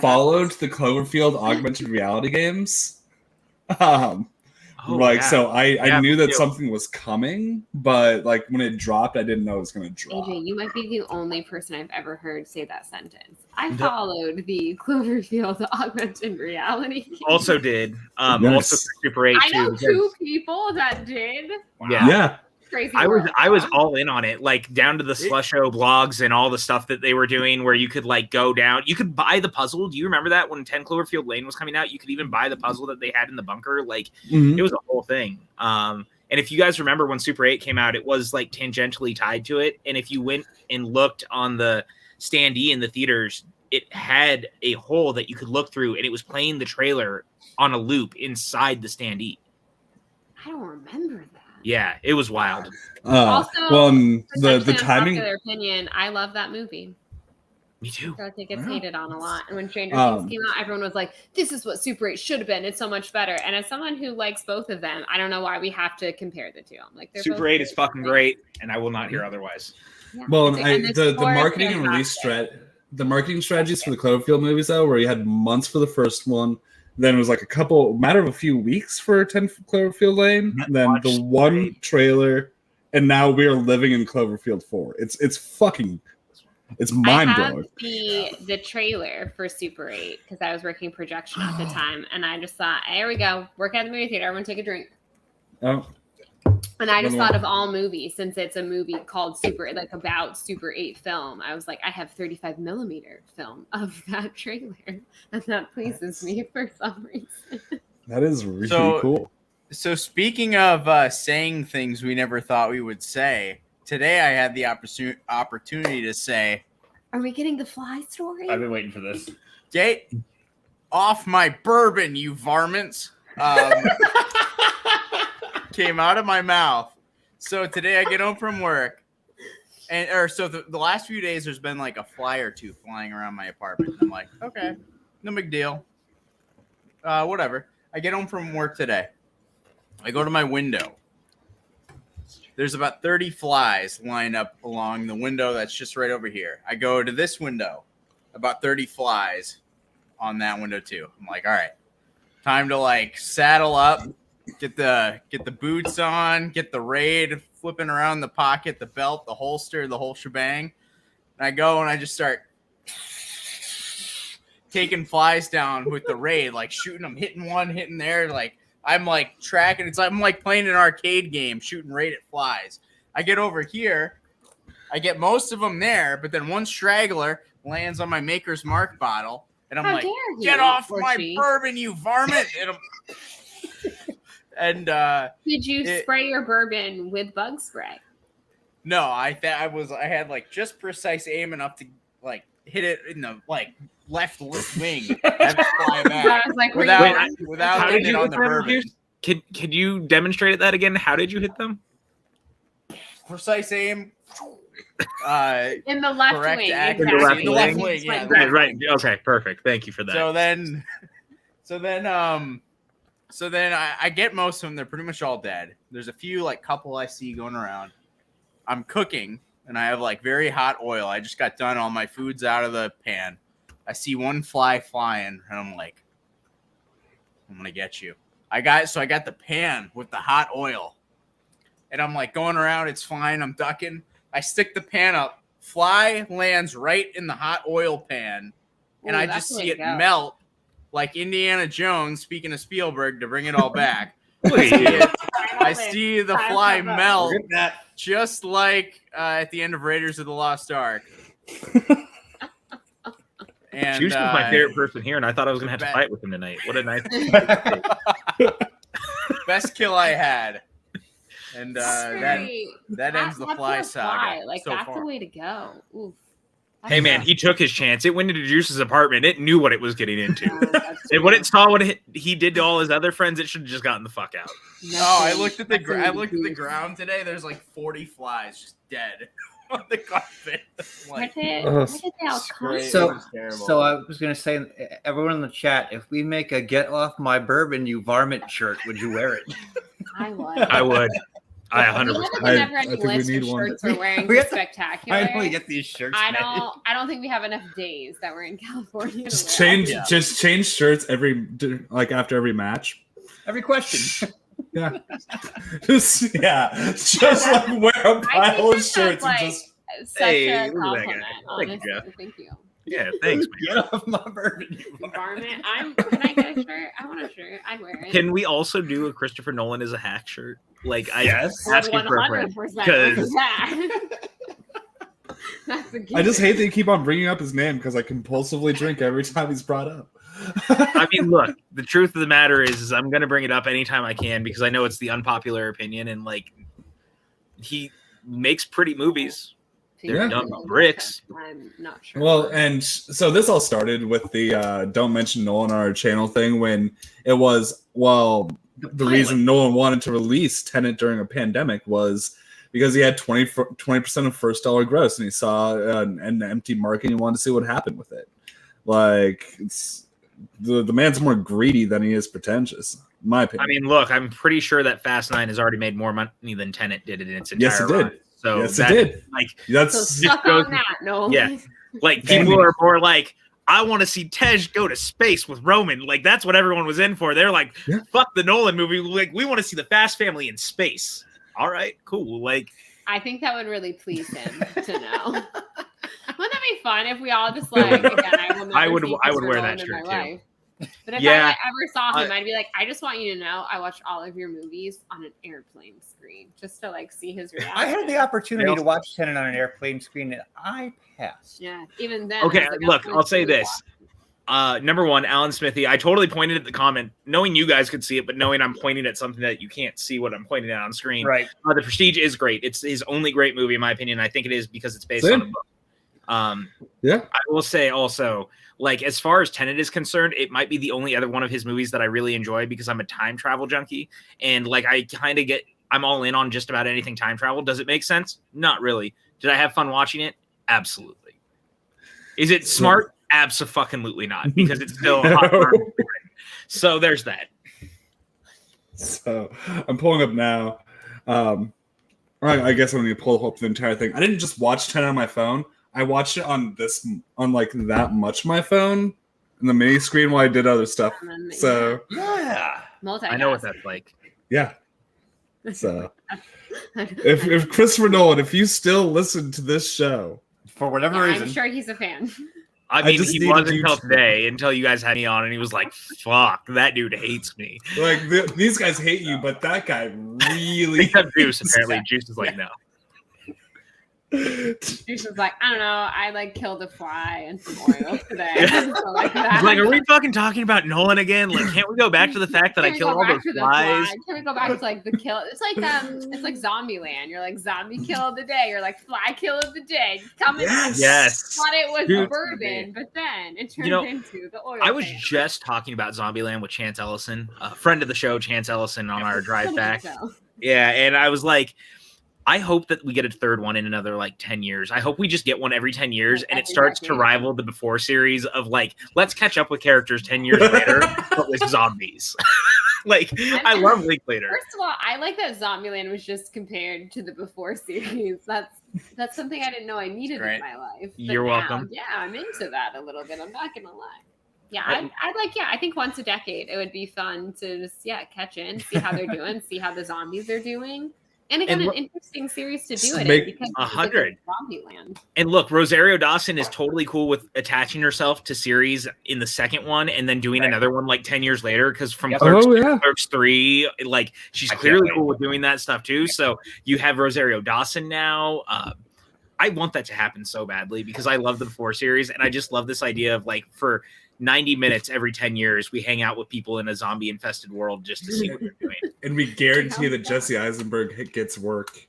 followed the Cloverfield augmented reality games. So I knew that something was coming, but like when it dropped, I didn't know it was going to drop. AJ, you might be the only person I've ever heard say that sentence. I followed the Cloverfield augmented reality. Also did. Nice. Also Super 8 I know too. two people that did. Yeah. Crazy I world. was all in on it, like down to the Slusho blogs and all the stuff that they were doing where you could like go down. You could buy the puzzle. Do you remember that when 10 Cloverfield Lane was coming out? You could even buy the puzzle that they had in the bunker. Like it was a whole thing. And if you guys remember when Super 8 came out, it was like tangentially tied to it. And if you went and looked on the standee in the theaters, it had a hole that you could look through and it was playing the trailer on a loop inside the standee. I don't remember that. Yeah, it was wild. Also, the timing. Popular opinion, I love that movie. Me too. I think it's hated on a lot. And when Stranger Things came out, everyone was like, "This is what Super 8 should have been. It's so much better." And as someone who likes both of them, I don't know why we have to compare the two. I'm like, Super 8 is fucking great, and I will not hear otherher's. Yeah. Well, the marketing and release the marketing strategies for the Cloverfield movies, though, where you had months for the first one, then it was like matter of a few weeks for 10 Cloverfield Lane, then the one trailer, and now we're living in Cloverfield 4. It's mind blowing. I have the trailer for Super 8 because I was working projection at the time, and I just thought, here we go, work at the movie theater, everyone take a drink. Oh. And I just thought of all movies, since it's a movie called Super, like about Super 8 film. I was like, I have 35mm film of that trailer, and that pleases me for some reason. That is really cool. So speaking of saying things we never thought we would say, today I had the opportunity to say, "Are we getting the fly story?" I've been waiting for this. "Get off my bourbon, you varmints!" Came out of my mouth. So today I get home from work, and the last few days there's been like a fly or two flying around my apartment. I'm like, okay, no big deal. Whatever. I get home from work today. I go to my window. There's about 30 flies lined up along the window that's just right over here. I go to this window, about 30 flies on that window too. I'm like, all right, time to like saddle up. Get the boots on, get the raid flipping around the pocket, the belt, the holster, the whole shebang. And I go and I just start taking flies down with the raid, like shooting them, hitting one, hitting there. Like I'm like tracking. It's like I'm like playing an arcade game, shooting raid at flies. I get over here, I get most of them there, but then one straggler lands on my Maker's Mark bottle, and I'm like, "Get off my bourbon, you varmint!" And did you spray your bourbon with bug spray? No, I had like just precise aim enough to like hit it in the like left wing and fly back. I was like, without hitting it on the bourbon. Can you demonstrate that again? How did you hit them? Precise aim. In the left wing. In the left wing. Yeah, right. Okay, perfect. Thank you for that. So then I get most of them. They're pretty much all dead. There's a few like couple I see going around. I'm cooking and I have like very hot oil. I just got done. All my food's out of the pan. I see one fly flying, and I'm like, I'm gonna get you. I got the pan with the hot oil, and I'm like going around. It's fine. I'm ducking. I stick the pan up. Fly lands right in the hot oil pan, and I just see it melt like Indiana Jones. Speaking of Spielberg, to bring it all back, I see the fly melt just like at the end of Raiders of the Lost Ark. And Juice is my favorite person here, and I thought I was gonna have to fight with him tonight. What a nice best kill I had. And that ends the fly saga. Like, so that's far. the way to go. Oof. Hey man, he took his chance. It went into Juice's apartment. It knew what it was getting into. And when it saw what he did to all his other friends, it should have just gotten the fuck out. I looked at the ground today. There's like 40 flies just dead on the carpet. Like, where did they all come So I was gonna say, everyone in the chat, if we make a "Get Off My Bourbon, You Varmint" shirt, would you wear it? I would. I would. I 100%. I think we list of shirts we're wearing We have to spectacular. finally get these shirts. I don't think we have enough days that we're in California. Just change shirts after every match. Every question. Yeah. just like wear a pile of shirts and just. Such a compliment. Honestly, thank you. Yeah, thanks, man. Get off my bourbon, you varmint. Can I get a shirt? I want a shirt. I'd wear it. Can we also do a Christopher Nolan as a hack shirt? Like, yes. asking for a friend. Because I just hate that you keep on bringing up his name because I compulsively drink every time he's brought up. I mean, look, the truth of the matter is I'm going to bring it up anytime I can because I know it's the unpopular opinion, and like, he makes pretty movies. They're dumb bricks. I'm not sure. Well, and so this all started with the Don't Mention Nolan on our channel thing when it was, the reason Nolan wanted to release Tenet during a pandemic was because he had 20% of first dollar gross, and he saw an empty market and he wanted to see what happened with it. Like, it's the man's more greedy than he is pretentious, in my opinion. I mean, look, I'm pretty sure that Fast 9 has already made more money than Tenet did in its entire Yes, it run. did. So yes, it did. Like, that's so stuck on that. No. Yeah. Like, people are more like, I want to see Tej go to space with Roman. Like, that's what everyone was in for. They're like, fuck the Nolan movie. Like, we want to see the Fast family in space. All right, cool. Like, I think that would really please him to know. Wouldn't that be fun if we all just like? Again, I would wear that shirt too. Life. But if I ever saw him, I'd be like, I just want you to know I watched all of your movies on an airplane screen just to like see his reaction. I had the opportunity to watch Tenet on an airplane screen and I passed. Yeah, even then. Okay, look, I'll say this. Number one, Alan Smithy, I totally pointed at the comment, knowing you guys could see it, but knowing I'm pointing at something that you can't see what I'm pointing at on screen. Right. The Prestige is great. It's his only great movie, in my opinion. I think it is because it's based on a book. I will say also, like, as far as Tenet is concerned, it might be the only other one of his movies that I really enjoy because I'm a time travel junkie. And like, I'm all in on just about anything time travel. Does it make sense? Not really. Did I have fun watching it? Absolutely. Is it smart? Abso-fucking-lutely not, because it's still hot. So there's that. So I'm pulling up now. I guess I'm going to pull up the entire thing. I didn't just watch Tenet on my phone. I watched it on like that much my phone and the mini screen while I did other stuff. So yeah, I know what that's like. Yeah. So if Christopher Nolan, if you still listen to this show for whatever reason, I'm sure he's a fan. I mean, he wasn't until today, until you guys had me on, and he was like, "Fuck, that dude hates me." Like these guys hate you, but that guy really. Except Juice, apparently. Juice is like, no. Juice was like, I don't know, I like killed a fly and some oil today. So like, he's like, are we fucking talking about Nolan again? Like, can't we go back to the fact that I killed all those flies? Can we go back to like the kill? It's like Zombieland. You're like zombie kill of the day. You're like fly kill of the day. Coming. Yes. Thought it was a bourbon, but then it turned into the oil. I was just talking about Zombieland with Chance Ellison, a friend of the show, Chance Ellison, on our drive back. Yeah, and I was like, I hope that we get a third one in another like 10 years. I hope we just get one every 10 years and it starts to rival the Before series of like, let's catch up with characters 10 years later, but with zombies. Like, I love Linklater. First of all, I like that Zombieland was just compared to the Before series. That's That's something I didn't know I needed Great. in my life. But You're now, welcome. Yeah, I'm into that a little bit. I'm not gonna lie. Yeah, I think once a decade it would be fun to just catch in, see how they're doing, see how the zombies are doing. And again, an interesting series to do it in because it's 100 zombie land. And look, Rosario Dawson is totally cool with attaching herself to series in the second one and then doing another one like 10 years later. Because from Clerks 2 to Clerks 3, like she's clearly cool with doing that stuff too. So you have Rosario Dawson now. I want that to happen so badly because I love the Before series, and I just love this idea of like for 90 minutes every 10 years we hang out with people in a zombie infested world just to see what they're doing. And we guarantee that Jesse Eisenberg gets work.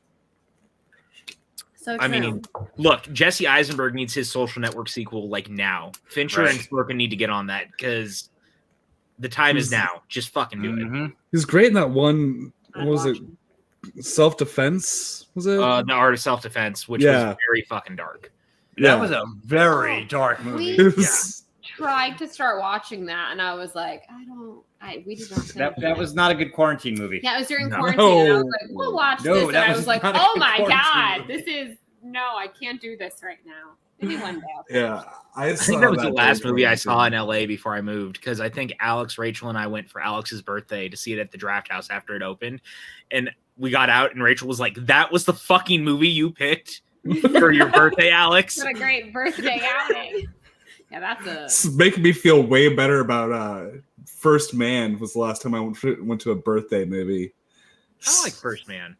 So I mean, look, Jesse Eisenberg needs his Social Network sequel like now. Fincher and Sorkin need to get on that because the time is now. Just fucking do it. He's great in that one. What was it? Self-defense? Was it? The Art of Self-Defense, which was very fucking dark. That was a very dark movie. Tried to start watching that, and I was like, we did not. That was not a good quarantine movie. Yeah, it was during quarantine, and I was like, we'll watch this. And I was like, oh my god, this is I can't do this right now. Maybe one day. I think that was the last movie I saw in LA before I moved because I think Alex, Rachel, and I went for Alex's birthday to see it at the Draft House after it opened, and we got out, and Rachel was like, "That was the fucking movie you picked for your birthday, Alex." What a great birthday outing! Yeah, It's making me feel way better about First Man. Was the last time I went to a birthday movie. I like First Man.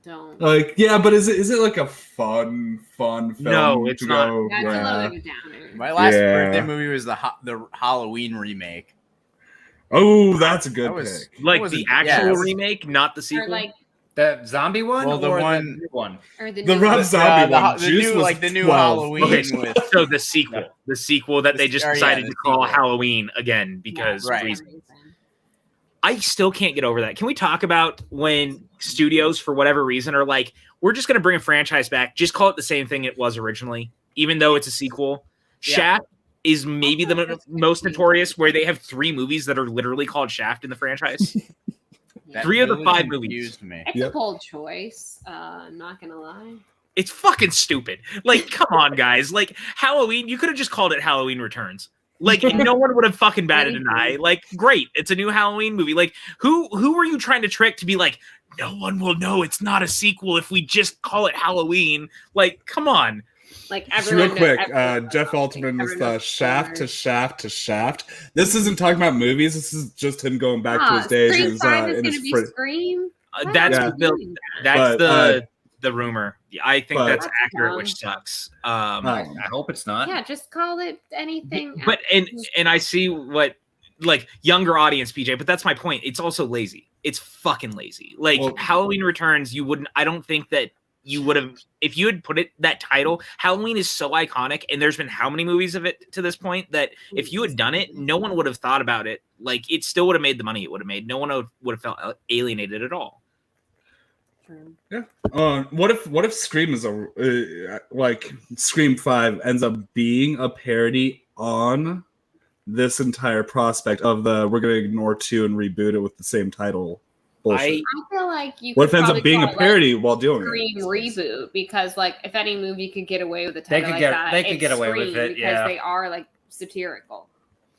Don't but is it like a fun film? No, it's not. That's a little bit of a downer. My last birthday movie was the Halloween remake. Oh, that's a good pick. Like the actual remake, not the sequel. Or like the zombie one, well, the or one, the new one, or the Rob Zombie one. The new, like the new Halloween. Okay, so the sequel that they just decided to call Halloween again because reasons. I still can't get over that. Can we talk about when studios, for whatever reason, are like, we're just going to bring a franchise back, just call it the same thing it was originally, even though it's a sequel? Shaft is maybe the most notorious, where they have 3 movies that are literally called Shaft in the franchise. 3 of the 5 movies. It's a bold choice. I'm not gonna lie. It's fucking stupid. Like, come on, guys. Like, Halloween, you could have just called it Halloween Returns. Like, no one would have fucking batted an eye. Like, great, it's a new Halloween movie. Like, who were you trying to trick to be like, no one will know it's not a sequel if we just call it Halloween? Like, come on. Like, everyone. Real quick, Jeff Altman was the Shaft to Shaft to Shaft. This isn't talking about movies. This is just him going back to his days. Scream 5 is going to be Scream. That's the rumor. I think that's accurate, which sucks. I hope it's not. Yeah, just call it anything. But and I see what like younger audience, PJ. But that's my point. It's also lazy. It's fucking lazy. Like Halloween Returns. You wouldn't. I don't think that you would have if you had put it that title. Halloween is so iconic, and there's been how many movies of it to this point that if you had done it, no one would have thought about it. Like it still would have made the money it would have made. No one would have felt alienated at all. Yeah. What if Scream is like Scream 5 ends up being a parody on this entire prospect of we're going to ignore 2 and reboot it with the same title bullshit? I feel like you. What if it ends up being a parody while doing Scream it? Reboot, because like if any movie could get away with a title they could get away with it because they are like satirical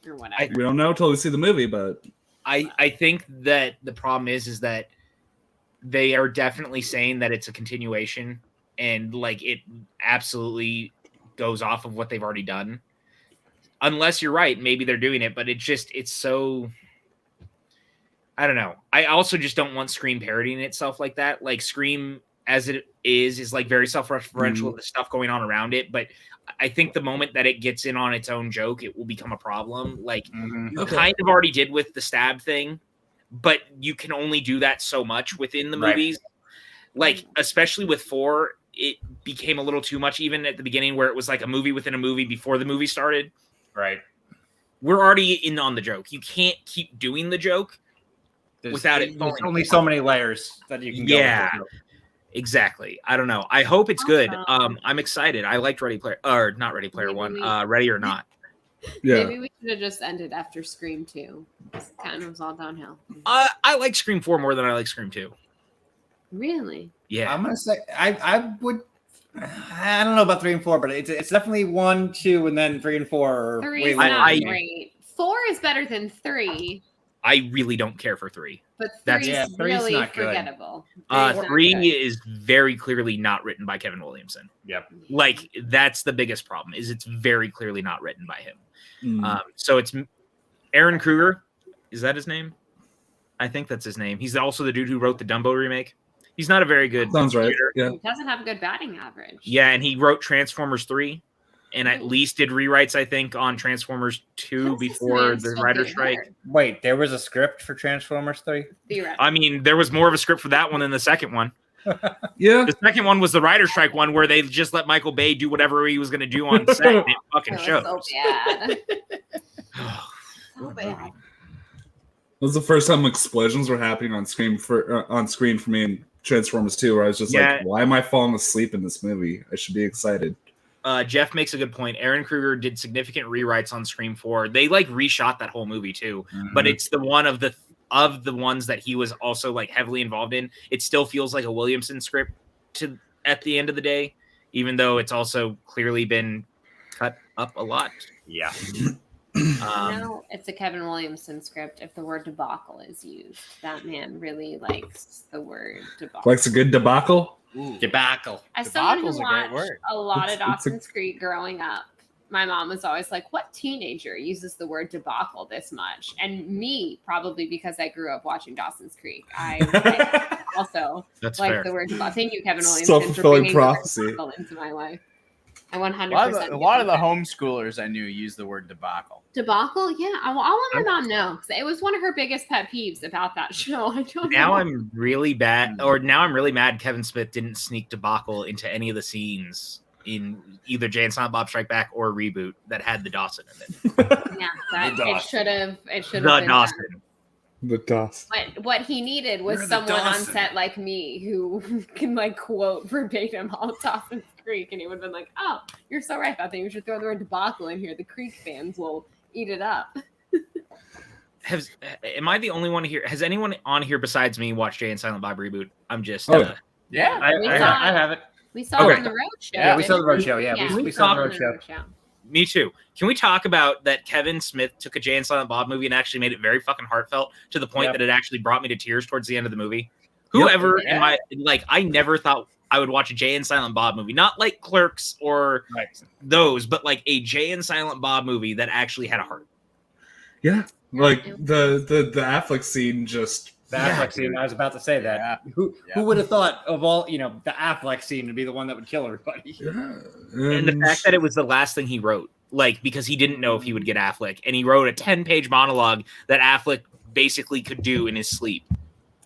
or whatever. We don't know until we see the movie, but I think that the problem is that they are definitely saying that it's a continuation and like it absolutely goes off of what they've already done. Unless you're right, maybe they're doing it, but it's so I don't know. I also just don't want Scream parodying itself like that. Like Scream as it is like very self-referential with the stuff going on around it, but I think the moment that it gets in on its own joke, it will become a problem. Like you kind of already did with the stab thing. But you can only do that so much within the movies. Like, especially with 4, it became a little too much even at the beginning where it was like a movie within a movie before the movie started. Right. We're already in on the joke. You can't keep doing the joke without it. There's only so many layers that you can go with. Exactly. I don't know. I hope it's good. I'm excited. I liked Ready Player One. Ready or Not. Yeah. Maybe we should have just ended after Scream 2. It kind of was all downhill. I like Scream 4 more than I like Scream 2. Really? Yeah. I'm gonna say I would I don't know about 3 and 4, but it's definitely 1, 2, and then 3 and 4 are Three way is lower not than me. great. 4 is better than 3, I really don't care for 3. but That's- 3 Yeah, is 3's really not good. forgettable. 3 is very clearly not written by Kevin Williamson. Yep. Like that's the biggest problem. Is it's very clearly not written by him. Mm. So it's Aaron Kruger. Is that his name? I think that's his name. He's also the dude who wrote the Dumbo remake. He's not a very good. Sounds right. writer. Yeah. He doesn't have a good batting average. Yeah, and he wrote Transformers 3 and at least did rewrites, I think, on Transformers 2 before the writer's strike. Wait, there was a script for Transformers 3? I mean, there was more of a script for that one than the second one. Yeah. The second one was the writer's strike one where they just let Michael Bay do whatever he was going to do on set. And it fucking It shows. was so bad. So bad. It was the first time explosions were happening on screen for me in Transformers 2, where I was just like, why am I falling asleep in this movie? I should be excited. Jeff makes a good point. Aaron Kruger did significant rewrites on Scream 4. They like reshot that whole movie too, but it's the one of the ones that he was also like heavily involved in. It still feels like a Williamson script at the end of the day, even though it's also clearly been cut up a lot. Yeah. No, it's a Kevin Williamson script. If the word debacle is used, that man really likes the word debacle. Likes a good debacle. Debacle. As someone who Debacle's a great watched word. a lot of It's a- Dawson's Creek growing up, my mom was always like, "What teenager uses the word debacle this much?" And me, probably because I grew up watching Dawson's Creek, I also That's like fair. the word debacle. Thank you, Kevin Williamson, for Self-fulfilling bringing the word prophecy. debacle into my life. I 100%. A lot of the homeschoolers I knew use the word debacle. debacle. Yeah, I'll let my mom know because it was one of her biggest pet peeves about that show. I don't Now know. I'm really mad Kevin Smith didn't sneak debacle into any of the scenes in either Jay and Silent Bob Strike Back or Reboot that had the Dawson in it. Yeah, that, The it should have. It should The have been Dawson. The dust. But what he needed was You're the someone on Dawson. set like me who can like quote verbatim all of Dawson's Creek, and he would have been like, "Oh, you're so right. I think we should throw the word debacle in here. The Creek fans will eat it up." Am I the only one here? Has anyone on here besides me watched Jay and Silent Bob Reboot? I'm just Oh, Yeah. I have it. We saw Okay. it on the road show. Yeah, we saw the didn't road show. Yeah, we saw the road show. Me too. Can we talk about that Kevin Smith took a Jay and Silent Bob movie and actually made it very fucking heartfelt to the point Yep. that it actually brought me to tears towards the end of the movie? Whoever in my I never thought I would watch a Jay and Silent Bob movie, not like Clerks or those, but like a Jay and Silent Bob movie that actually had a heart. Yeah. Like the Affleck scene just The Affleck scene. I was about to say that. Yeah. Who would have thought of all, the Affleck scene to be the one that would kill everybody? Yeah. And the fact that it was the last thing he wrote, like because he didn't know if he would get Affleck, and he wrote a 10-page monologue that Affleck basically could do in his sleep,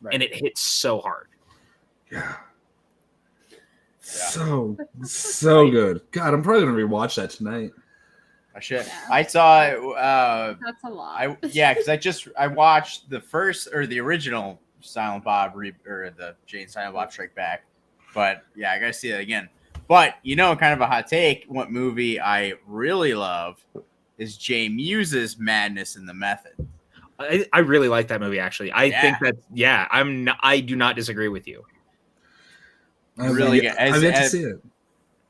Right. and it hit so hard. Yeah. So good. God, I'm probably gonna rewatch that tonight. I should. Yeah. I saw. That's a lot. Because I watched the first or the original Silent Bob or the Jay and Silent Bob Strike Back, but yeah, I gotta see that again. But kind of a hot take. What movie I really love is Jay Muse's Madness in the Method. I really like that movie. Actually, I think that I do not disagree with you. Really good. I've yet to see it.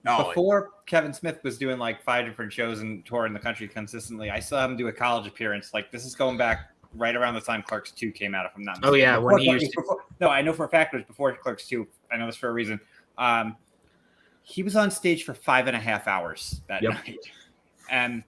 No, Before Kevin Smith was doing like 5 different shows and touring the country consistently, I saw him do a college appearance. Like this is going back right around the time Clerks 2 came out, if I'm not mistaken. Oh yeah, when he Before- used to. before- no, I know for a fact it was before Clerks 2. I know this for a reason. He was on stage for 5.5 hours that night. And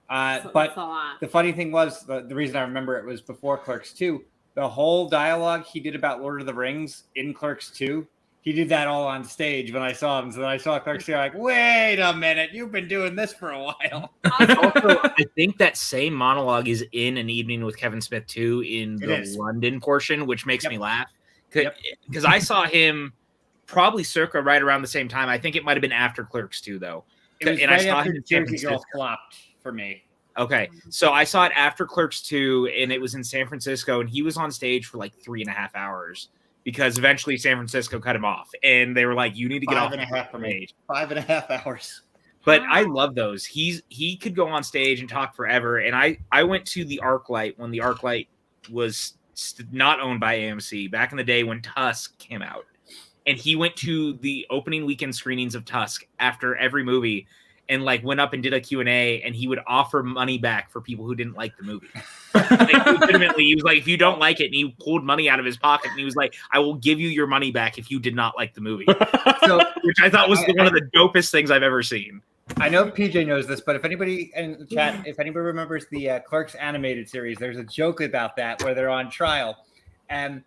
That's but a lot. the funny thing was the reason I remember it was before Clerks 2. The whole dialogue he did about Lord of the Rings in Clerks 2, he did that all on stage when I saw him. So then I saw Clerks 2, I'm like, wait a minute, you've been doing this for a while. Also, I think that same monologue is in An Evening with Kevin Smith too in It the is. London portion, which makes Yep. me laugh Yep. because I saw him probably circa right around the same time. I think it might have been after Clerks 2 though. It was And right I saw after him in San Jersey Girl Francisco. flopped for me. Okay, so I saw it after Clerks 2, and it was in San Francisco, and he was on stage for like 3.5 hours because eventually San Francisco cut him off, and they were like, "You need to get off 5.5 for the me. stage." 5.5 hours. But I love those. He could go on stage and talk forever. And I went to the ArcLight when the ArcLight was not owned by AMC back in the day when Tusk came out. and he went to the opening weekend screenings of Tusk after every movie, and like went up and did a Q&A, and he would offer money back for people who didn't like the movie. Like, legitimately, he was like, if you don't like it, and he pulled money out of his pocket, and he was like, I will give you your money back if you did not like the movie. So, which I thought was one of the dopest things I've ever seen. I know PJ knows this, but if anybody in the chat, if anybody remembers the Clerks animated series, there's a joke about that where they're on trial. And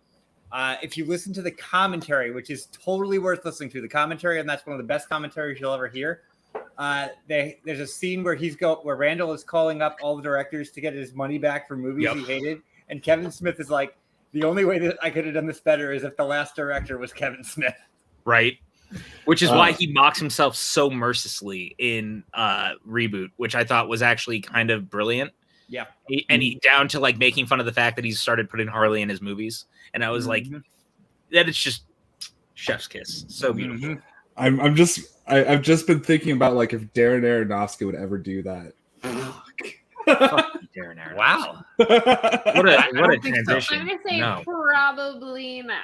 if you listen to the commentary, which is totally worth listening to, the commentary, and that's one of the best commentaries you'll ever hear. There's a scene where where Randall is calling up all the directors to get his money back for movies he hated, and Kevin Smith is like, the only way that I could have done this better is if the last director was Kevin Smith. Right. Which is why he mocks himself so mercilessly in Reboot, which I thought was actually kind of brilliant. Yeah. He down to like making fun of the fact that he's started putting Harley in his movies. And I was like, that it's just chef's kiss. So beautiful. I've just been thinking about like if Darren Aronofsky would ever do that. Fuck you, Darren Aronofsky. Wow. What a transition. I'm gonna say probably not.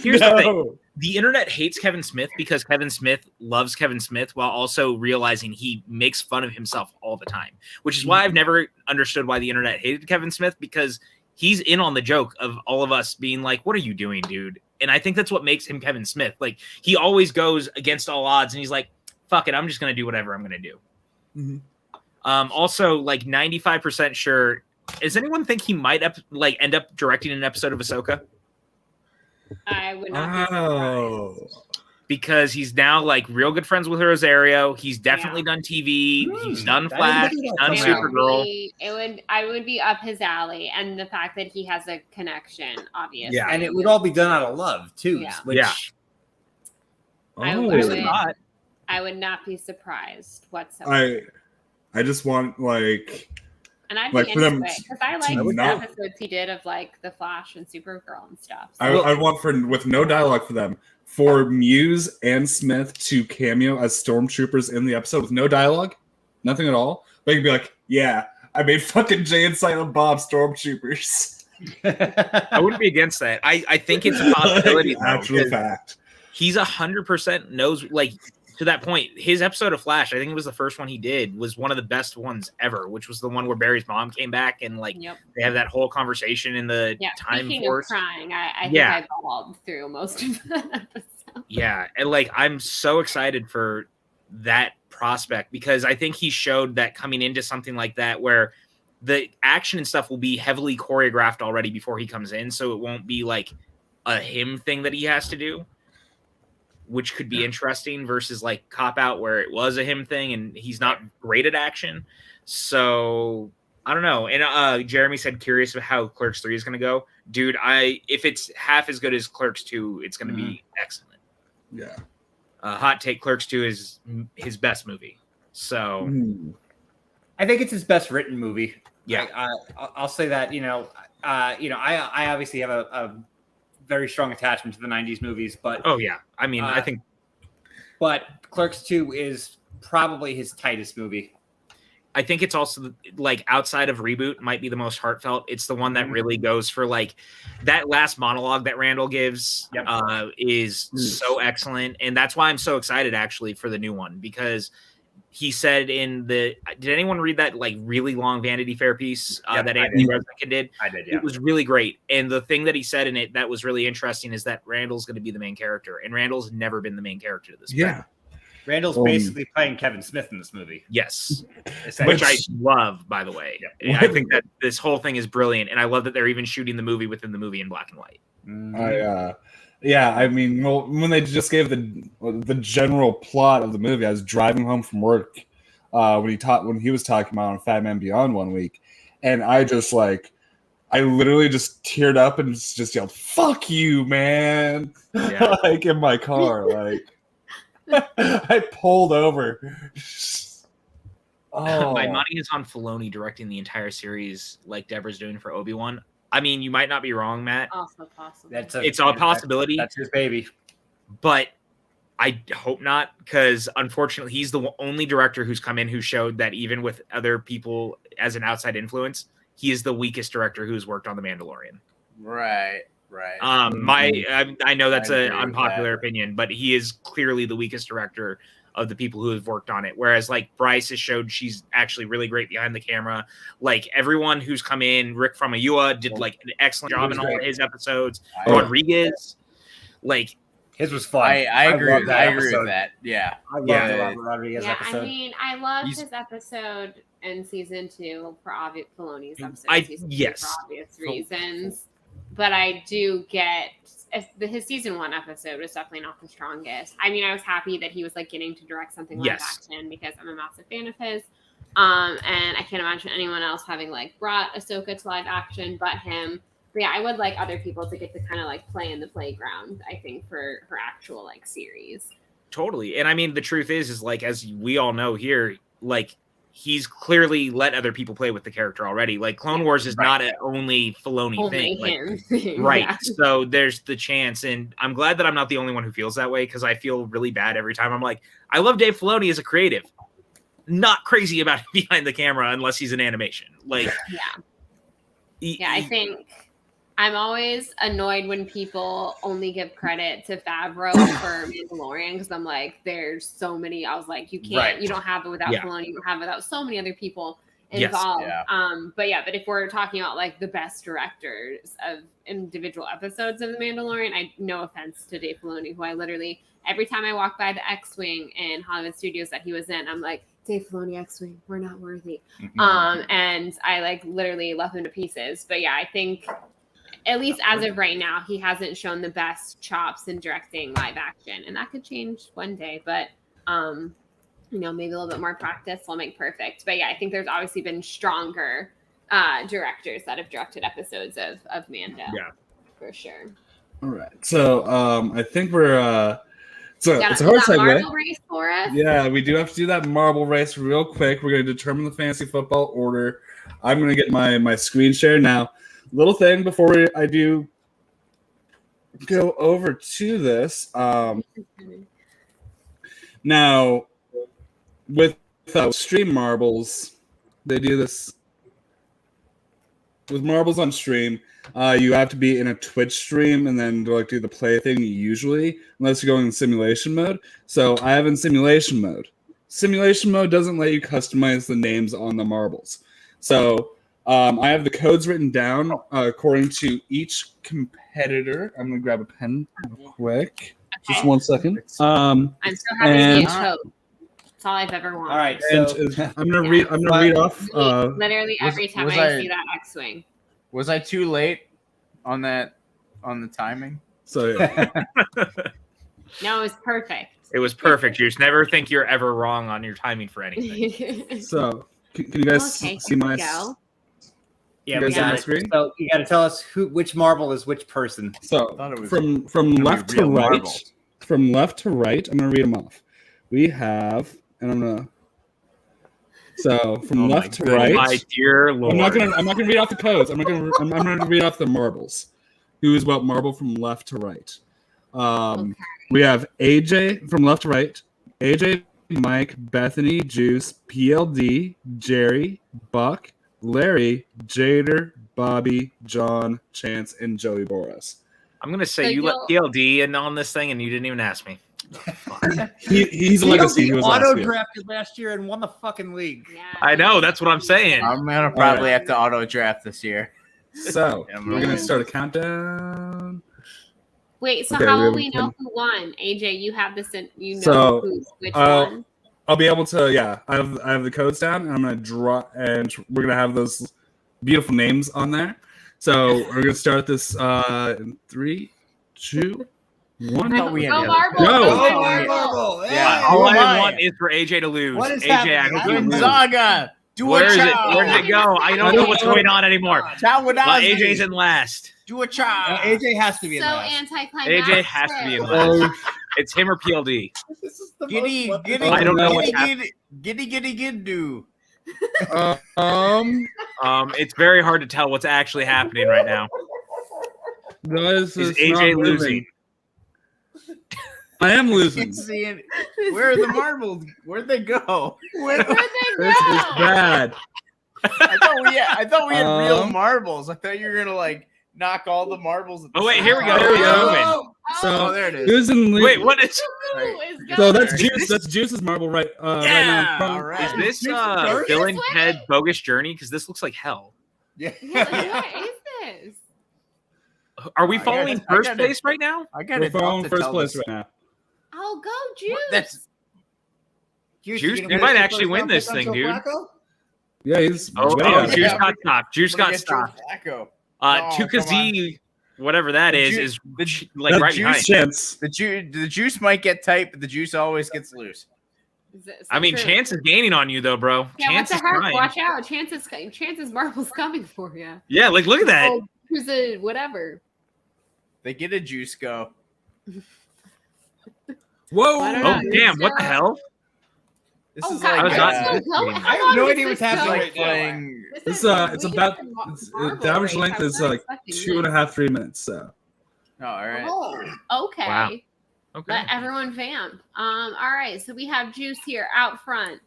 Here's the thing. The internet hates Kevin Smith because Kevin Smith loves Kevin Smith while also realizing he makes fun of himself all the time, which is why I've never understood why the internet hated Kevin Smith, because he's in on the joke of all of us being like, what are you doing, dude? And I think that's what makes him Kevin Smith. Like, he always goes against all odds and he's like, fuck it, I'm just going to do whatever I'm going to do. Also, like 95% sure. Does anyone think he might end up directing an episode of Ahsoka? I would not be surprised. Because he's now like real good friends with Rosario. He's definitely done TV. He's done Flash. He's done Supergirl. I would be up his alley, and the fact that he has a connection, obviously. Yeah, and it would all be done out of love too. Yeah. Which, I would not be surprised whatsoever. I just want and I'd like be for them into it because I like the episodes he did of like the Flash and Supergirl and stuff. So. I want with no dialogue for them, for Muse and Smith to cameo as stormtroopers in the episode with no dialogue, nothing at all. They could be like, yeah, I made fucking Jay and Silent Bob stormtroopers. I wouldn't be against that. I think it's a possibility. Actual fact. He's 100% knows, like, to that point, his episode of Flash, I think it was the first one he did, was one of the best ones ever, which was the one where Barry's mom came back and like they have that whole conversation in the time force. Of crying, I think I bawled through most of that episode. Yeah, and like I'm so excited for that prospect because I think he showed that coming into something like that where the action and stuff will be heavily choreographed already before he comes in, so it won't be like a him thing that he has to do, which could be interesting versus like Cop Out where it was a him thing and he's not great at action. So I don't know. And Jeremy said curious about how Clerks 3 is going to go. Dude, if it's half as good as Clerks 2, it's going to be excellent. Yeah. Hot take, Clerks 2 is his best movie. So I think it's his best written movie. Yeah. I'll say that, I obviously have a very strong attachment to the 90s movies, but I mean, I think, but Clerks 2 is probably his tightest movie. I think it's also like outside of Reboot might be the most heartfelt. It's the one that really goes for like that last monologue that Randall gives is so excellent. And that's why I'm so excited actually for the new one, because he said did anyone read that like really long Vanity Fair piece that Anthony Resnick did? I did, yeah. It was really great. And the thing that he said in it that was really interesting is that Randall's going to be the main character, and Randall's never been the main character to this point. Yeah. Randall's basically playing Kevin Smith in this movie. Yes. Which I love, by the way. Yeah. I think that this whole thing is brilliant, and I love that they're even shooting the movie within the movie in black and white. I mean, well, when they just gave the general plot of the movie, I was driving home from work when he was talking about on Fat Man Beyond one week, and I literally just teared up and just yelled, "Fuck you, man!" Yeah. Like in my car, like I pulled over. My money is on Filoni directing the entire series, like Deborah's doing for Obi-Wan. I mean, you might not be wrong, Matt. Also possible. It's a possibility. That's his baby. But I hope not, because unfortunately, he's the only director who's come in who showed that even with other people as an outside influence, he is the weakest director who's worked on The Mandalorian. Right. Right. I know that's I an agree with unpopular that. opinion, but he is clearly the weakest director of the people who have worked on it. Whereas like Bryce has showed she's actually really great behind the camera. Like everyone who's come in, Rick Famuyiwa did like an excellent job in all of his episodes. I- Rodriguez, like His was fun. I agree. love With, that I agree episode. with that. Yeah. I love Yeah. the Robert Rodriguez Yeah, episode. I mean, I loved He's- his episode in season 2 for obvious Filoni's episode. season 2 yes. for obvious reasons, but I do get his season 1 episode was definitely not the strongest. I mean, I was happy that he was like getting to direct something live Yes. action because I'm a massive fan of his. And I can't imagine anyone else having like brought Ahsoka to live action but him. But yeah, I would like other people to get to kind of like play in the playground, I think, for her actual like series. totally. And I mean, the truth is like, as we all know here, like he's clearly let other people play with the character already. Like Clone Wars is not an only Filoni Only thing. Like, him. right. Yeah. So there's the chance. And I'm glad that I'm not the only one who feels that way, because I feel really bad every time. I'm like, I love Dave Filoni as a creative. Not crazy about him behind the camera unless he's in animation. Like, Yeah, I think I'm always annoyed when people only give credit to Favreau for Mandalorian, because I'm like, there's so many. I was like, you can't, Right. you don't have it without Yeah. Filoni, you don't have it without so many other people Yes. involved. Yeah. But if we're talking about like the best directors of individual episodes of The Mandalorian, no offense to Dave Filoni, who I literally every time I walk by the X-wing in Hollywood Studios that he was in, I'm like, Dave Filoni, X-wing, we're not worthy. And I like literally love him to pieces. But yeah, I think at least as of right now, he hasn't shown the best chops in directing live action, and that could change one day. But maybe a little bit more practice will make perfect. But yeah, I think there's obviously been stronger directors that have directed episodes of Mando. Yeah. For sure. All right. So I think we're it's a hard segue. Marble race for us. Yeah, we do have to do that marble race real quick. We're going to determine the fantasy football order. I'm going to get my screen share now. Little thing before I do go over to this. Now, with stream marbles, they do this. With marbles on stream, you have to be in a Twitch stream and then like do the play thing usually, unless you're going in simulation mode. So I have in simulation mode. Simulation mode doesn't let you customize the names on the marbles. So I have the codes written down according to each competitor. I'm going to grab a pen real quick. Just Okay. 1 second. I'm so happy to and- see a choke. That's all I've ever wanted. All right, And so I'm gonna read. I'm gonna read off. Literally every time was I I- see that X-wing. Was I too late on the timing? So yeah. No, it was perfect. it was perfect. You just never think you're ever wrong on your timing for anything. So can you guys Okay, see my? go. yeah, You we guys on got my it. screen? So you got to tell us which marble is which person. So thought it was from gonna be left to real right. marbles. From left to right, I'm gonna read them off. We have, and I'm gonna. So from left to right. My dear Lord. I'm not gonna read off the codes. I'm gonna read off the marbles. Who is what marble from left to right? Okay. We have AJ from left to right. AJ, Mike, Bethany, Juice, PLD, Jerry, Buck, Larry, Jader, Bobby, John, Chance, and Joey Boris. I'm gonna say So you let PLD in on this thing and you didn't even ask me. He's a legacy. He was last auto year. drafted last year and won the fucking league. Yeah. I know, that's what I'm saying. I'm gonna probably have to auto draft this year. So Yeah, I'm we're gonna gonna win. start a countdown. Wait, so Okay, how we will have we a know who won? AJ, you have this in, So, who's which uh, one? I'll be able to. Yeah, I have the codes down, and I'm gonna draw, and we're gonna have those beautiful names on there. So we're gonna start this in 3, 2, 1. thought we had Go the other Marble! No. Go Oh, Marble! marble! Yeah. All Who I am I? want is for AJ to lose. What is AJ, happening? I hope you I'm lose. Gonzaga, do Where a is it? chow. Where did it go? I don't know what's going on anymore. Chow with Well, Ozzy. AJ's in last. Do a chow. AJ has to be in So last. anticlimactic. AJ has to be in last. Oh, It's him or PLD. This is the Giddy, most giddy, I don't know what's giddy, do. It's very hard to tell what's actually happening right now. this Is is AJ not moving. losing? I am losing. Can't see it. Where are the marbles? Where'd they go? Where'd they This is go? bad. I thought we had real Um, marbles. I thought you were gonna like knock all the marbles. At the Oh wait, same here we go. time. There we go. Moving. So there it is. Who's in the lead? Wait, what is? So that's Juice. That's Juice's marble right now. Yeah, From- all right. Is this Juice first? Bill This and way? Ted Bogus Journey? Because this looks like hell. Yeah. What is this? Are we I following gotta- I first gotta- place right now? I got We're it. following first place right now. Oh, go Juice. That's Juice, Juice, gonna you miss might the actually first win round this pick on thing, Joe dude. Flacco? Yeah, he's Oh, way oh out. Juice Yeah. got stopped. Juice Look got at Joe stopped. Flacco. Tukazi, whatever that The is, Ju- is the- like the right Juice behind. Chance. The juice might get tight, but the juice always gets loose. Is it I mean, true? Chance is gaining on you though, bro. Yeah, what Chance the is heck? trying. Watch out. Chance's marbles coming for you. Yeah, like look at that. Oh, who's a whatever. They get a juice go. Whoa! I don't Oh know. damn! What the hell? This Oh, is God, like I was not- let's go. I How I have long no does idea what's this happening go like right now. playing. It's is it's we about get it's, marble the average race. length I is was like expecting 2.5 3 minutes. So Oh, all right. Oh, okay. Wow. Okay. Let everyone vamp. All right, so we have Juice here out front.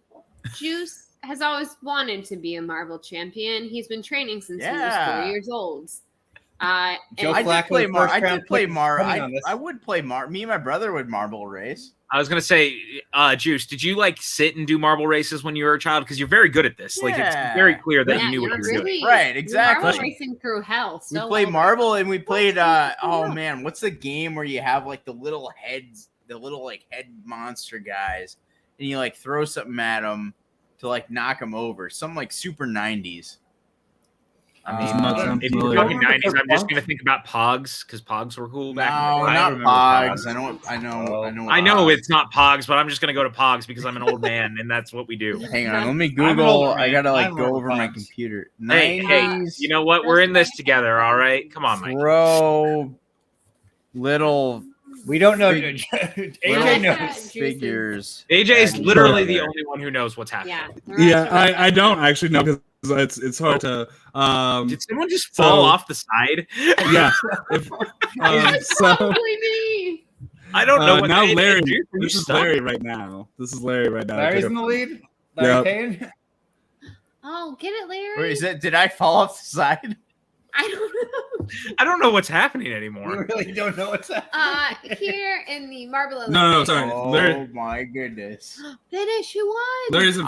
Juice has always wanted to be a Marvel champion. He's been training since he was Yeah. 4 years old. Joe I And Flacco, did play Mar. first I round did play pick, Mar. coming on this. I would play Mar. Me and my brother would marble race. I was gonna say, Juice, did you like sit and do marble races when you were a child? Because you're very good at this. Like it's Yeah. very clear that yeah, you knew what you you're were doing. really Right, you're exactly. Marvel racing through hell. We So played well. marble and we played. What's Oh that? man, what's the game where you have like the little heads, the little like head monster guys, and you like throw something at them to like knock them over? Some like super 90s. I Does mean, not sound if you're familiar. talking 90s, I'm just gonna think about Pogs because Pogs were cool back. No, in the day. not remember Pogs. Pogs. I know it's not Pogs, but I'm just gonna go to Pogs because I'm an old man and that's what we do. Hang on, let me I'm an Google. older I man. gotta like I'm go older over my Pogs. computer. Hey, 90s. you know what? We're in this together, all right? Come on, Mike. Throw little We don't know. Big- AJ knows. Juices. figures. AJ is And literally the brother. only one who knows what's happening. Yeah. the rest yeah, of us- I don't actually know because it's hard to Did someone just fall So- off the side? yeah. If, so Probably me. I don't know what now that is. Larry. Dude, are you This is stuck? Larry right now. This is Larry right now. Larry's in the lead. Larry Yep. Kane. Oh, get it, Larry. Wait, is that? Did I fall off the side? I don't know. I don't know what's happening We anymore. really don't know what's happening. Here in the Marble Olympics. No, sorry. Oh Larry, my goodness! Finish, you won. Larry's in.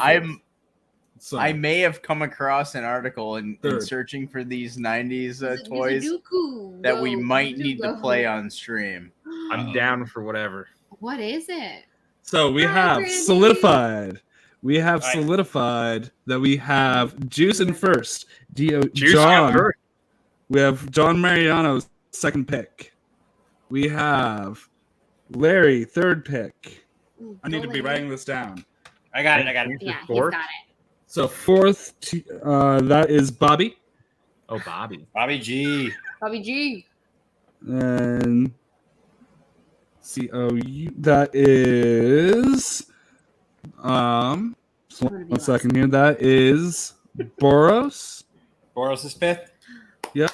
I may have come across an article in Third. searching for these 90s There's a toys Dooku. that we Go, might need to go. play on stream. I'm down for whatever. What is it? So we Hi, have Brandy. solidified. We have Right. solidified that we have Juice in first. Juice John. got hurt. We have John Mariano's second pick. We have Larry third pick. Ooh, I need go, to be Larry. writing this down. I got it. I got it. Yeah, he's Fourth? got it. So fourth, that is Bobby, Oh, Bobby. Bobby G. Bobby G. and COU. That is so Wanna be one second here. That is Boros. Boros is fifth. Yep.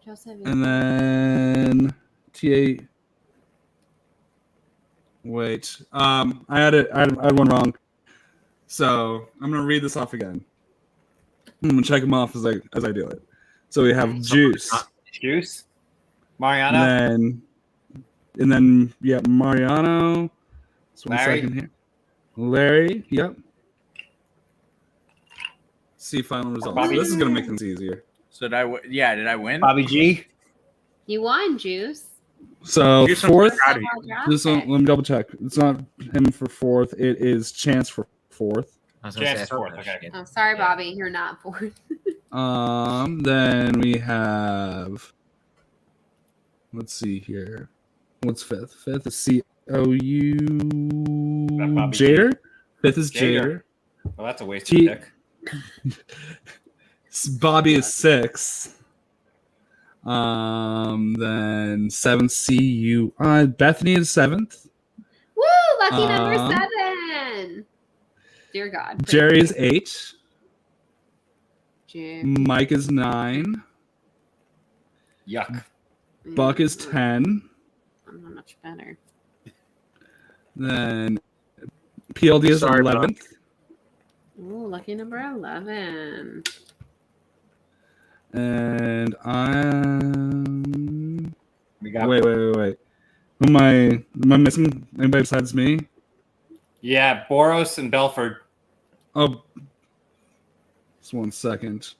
Joseph. And then TA. Wait. I had one wrong. So I'm gonna read this off again. I'm gonna check them off as I do it. So we have Juice, Juice. Mariano. and then yeah, Mariano. Just one Larry. second here. Larry. Yep. See final results. Bobby. This is gonna make things easier. So did I? Did I win? Bobby G. You won, Juice. So Juice, I'm fourth. proud of you. This one, let me double check. It's not him for fourth. It is Chance for fourth. I was gonna Chance say, I is thought fourth, that was okay. shit. Oh, sorry, Bobby. You're not fourth. Then we have. Let's see here. What's fifth? Fifth is COU. Bobby Jader. Fifth is Jader. Jader. Well, that's a wasted T- pick. Bobby is sixth. Then seventh CU. Bethany is seventh. Woo! Lucky number Uh, 7. Dear God. Jerry is 8. Jim. Mike is 9. Yuck. Buck is 10. I'm not much better. Then PLD is Sorry, Buck. 11th. Ooh, lucky number 11. And I'm. We got Wait. Who am I missing? Anybody besides me? Yeah, Boros and Belford. Oh, just 1 second.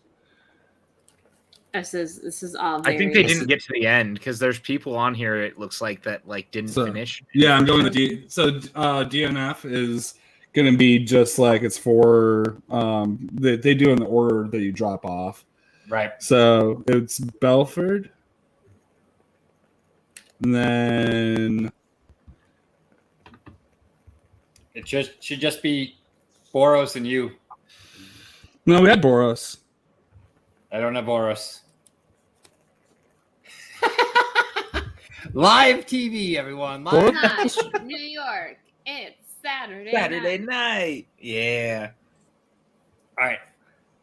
This is all. I think they didn't get to the end because there's people on here. It looks like that didn't finish. Yeah, I'm going to D. So DNF is going to be just like it's for they do in the order that you drop off. Right. So it's Belford, and then It should just be Boros and you. no, we had Boros. I don't have Boros. Live TV, everyone. Live. Gosh, New York. It's Saturday night. Yeah. All right.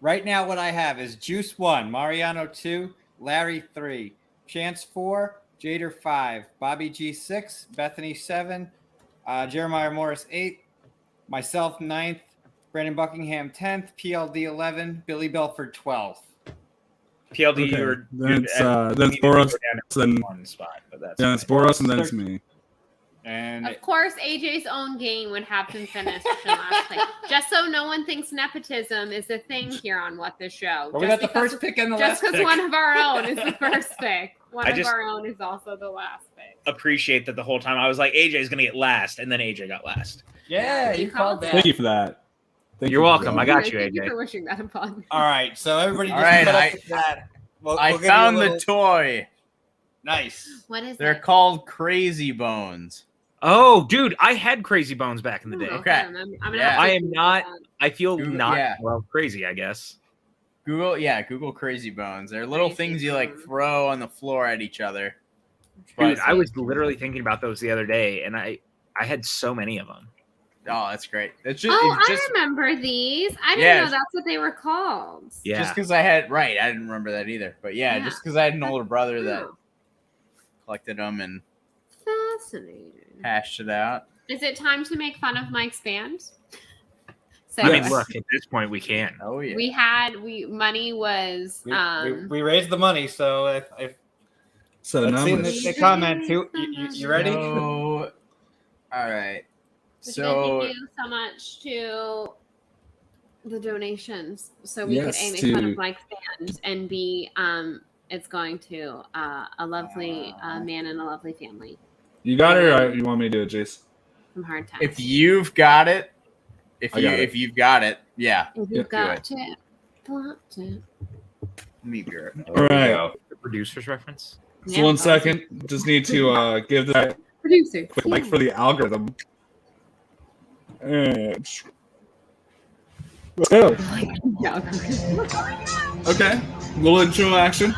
Right now, what I have is Juice 1, Mariano 2, Larry 3, Chance 4, Jader 5, Bobby G 6, Bethany 7, Jeremiah Morris 8, myself 9th, Brandon Buckingham 10th, PLD 11, Billy Belford 12. PLD, Okay. you're That's at- that's you need to go Boros. down to Then one spot, but that's yeah, it's fine. Boros, and then it's me. And Of course, AJ's own game would have him finish in last place. Just so no one thinks nepotism is a thing here on What the Show. well, we got the first pick and the Just last because pick. one of our own is the first pick, one I of just- our own is also the last pick. Appreciate that the whole time I was like AJ's gonna get last, and then AJ got last. Yeah, You you called called that. Thank you for that. Thank You're you for welcome. that. I got you, Thank you AJ. for wishing that upon. All right, so everybody All just right, put up I- with that. We'll I give you a found little- the toy. Nice. What is They're it? called Crazy Bones. Oh, dude, I had Crazy Bones back in the day. Okay. I'm gonna Yeah. have to I am Google not- that. I feel Google- not yeah. crazy, I guess. Google Crazy Bones. They're little Crazy things you like Bones. throw on the floor at each other. Dude, But- I was literally thinking about those the other day, and I had so many of them. Oh, that's great. It's just, Oh, it's I just remember these. I didn't Yeah. know that's what they were called. Yeah. just because I had I didn't remember that either. But yeah, Yeah. just because I had an older brother that Oh, collected them and fascinating. hashed it out. Is it time to make fun of Mike's band? So I mean, look, at this point, we can. Oh yeah. money was We raised the money, so if So let's see in numbers. the comments. You ready? So, all right. Which So thank you so much to the donations, so we Yes, could A, make fun to- of Mike's band, and B, it's going to a lovely man and a lovely family You got it, or you want me to do it, Jace? from hard times. if you've got it, I got it. if you've got it, yeah. If Yeah, you've do got it, want it. Let me be right. All right. The producer's reference. So Yeah. 1 second. Just need to give that Producer. quick like for the algorithm. And let's go. Yeah. Okay, little intro action.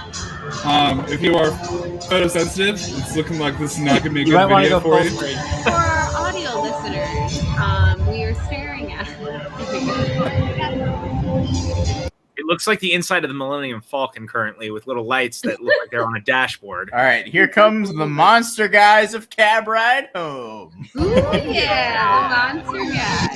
If you are photosensitive, it's looking like this is not going to be a You might good want to video go for full you. screen. For our audio listeners, we are staring at. It looks like the inside of the Millennium Falcon currently, with little lights that look like they're on a dashboard. All right, here comes the monster guys of Cab Ride Home. Ooh, yeah, the monster guy.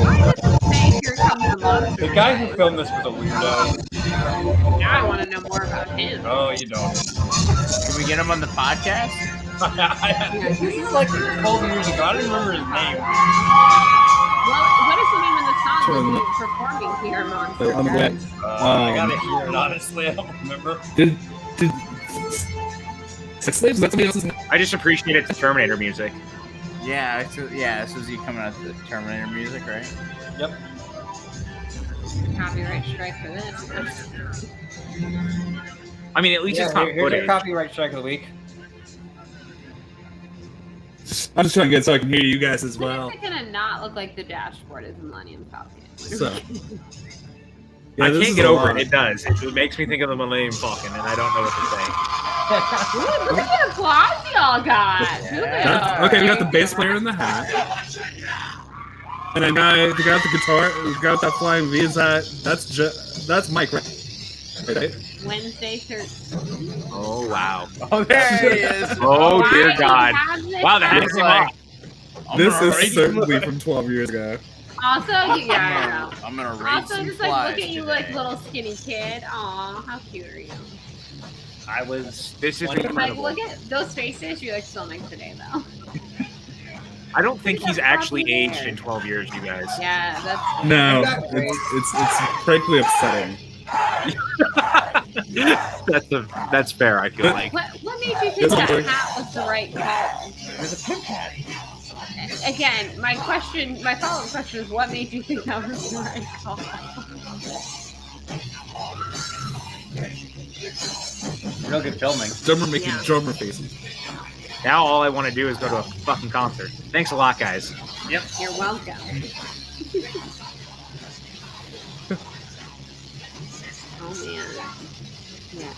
Why did it say here comes the monster The guy who filmed this was a weirdo. Now I want to know more about him. Oh, you don't. Can we get him on the podcast? This is like 12 years ago. I don't remember his name. What is the name of the song that he's performing here, Monster On the Guy? way. I gotta hear it, honestly. I don't remember. Did Sex Slaves? Is that somebody else's name? I just appreciate it's the Terminator music. Yeah, this was you coming out the Terminator music, right? Yep. Copyright strike for this. I mean, at least it's not Here's your footage. copyright strike of the week. I'm just trying to get so I can hear you guys as well. Why is it gonna not look like the dashboard of the Millennium Falcon? So, I this can't is get a over lot. it. It does. It makes me think of the Millennium Falcon, and I don't know what to say. Ooh, look at the applause y'all got. Yeah. Okay, we got the bass player in the hat. And then the guy with the guitar, the guy with that flying V, that's Mike, right? Wednesday 13th. Oh, wow. Oh, there he is. Oh, dear Why God. have this Wow, the hat Looks came like- off. This I'm is already- certainly from 12 years ago. Also, yeah. I'm gonna raise Also, some just like flies look at you today. like little skinny kid. Aw, how cute are you? I was. This is Like, incredible. look at those faces. You like filming today though. I don't think he's actually Properly aged there. in 12 years, you guys. Yeah, that's No, That it's frankly upsetting. That's fair. I feel like. What made you think that hat was the right call? There's a pimp hat. Again, my follow-up question is, what made you think that was the right call? Real good filming. Drummer making Yeah. drummer faces. Now all I want to do is go to a fucking concert. Thanks a lot, guys. Yep. You're welcome. Oh man. Yeah.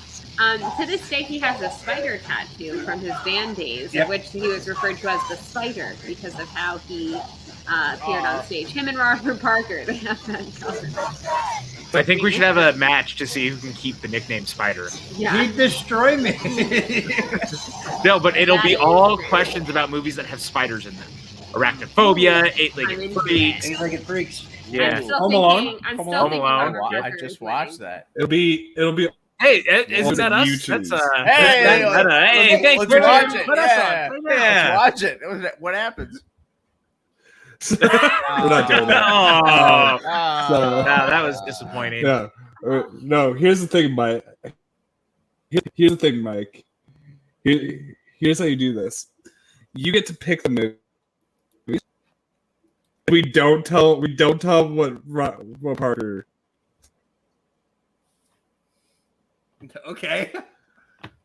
To this day, he has a spider tattoo from his band days, Yep. which he was referred to as the Spider because of how he appeared on stage. Him and Robert Parker, they have that cover. I think we should have a match to see who can keep the nickname Spider. Yeah. He'd destroy me. No, but it'll That be is all true. questions about movies that have spiders in them. Arachnophobia, I'm eight-legged into freaks. it. Eight-legged freaks. Yeah. I'm still Home thinking. Alone? I'm Home still Alone? thinking Home Robert Alone? Parker I is just winning. watched that. It'll be Hey, isn't that us? YouTubes. That's Hey, hey, thanks let's for watch it. put us Yeah. on. Let's watch it. What happens? we're not doing that. Oh, So- wow, that was disappointing. Yeah. No, here's the thing, Mike. Here's the thing, Mike. Here's how you do this. You get to pick the movie. We don't tell what Parker. Okay.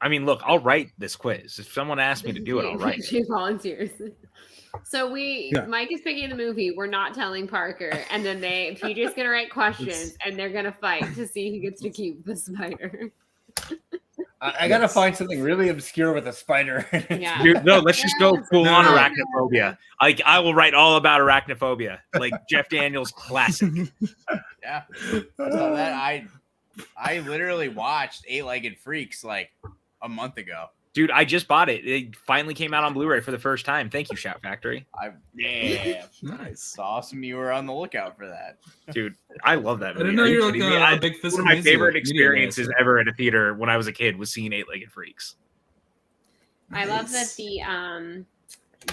I mean, look, I'll write this quiz. If someone asks me to do it, I'll write it. She volunteers. So Yeah. Mike is picking the movie. We're not telling Parker, and then PJ's gonna write questions, and they're gonna fight to see who gets to keep the spider. I gotta find something really obscure with a spider. Yeah. Dude, no, let's just go full on No. arachnophobia. Like, I will write all about arachnophobia, like Jeff Daniels' classic. Yeah. So that I literally watched Eight-Legged Freaks like a month ago. Dude, I just bought it. It finally came out on Blu-ray for the first time. Thank you, Shout Factory. Yeah. Nice. It's awesome you were on the lookout for that. Dude, I love that I movie. didn't know Are you were kidding like me? a big One physical of my media favorite guy, experiences so- ever at a theater when I was a kid was seeing Eight-Legged Freaks. I love that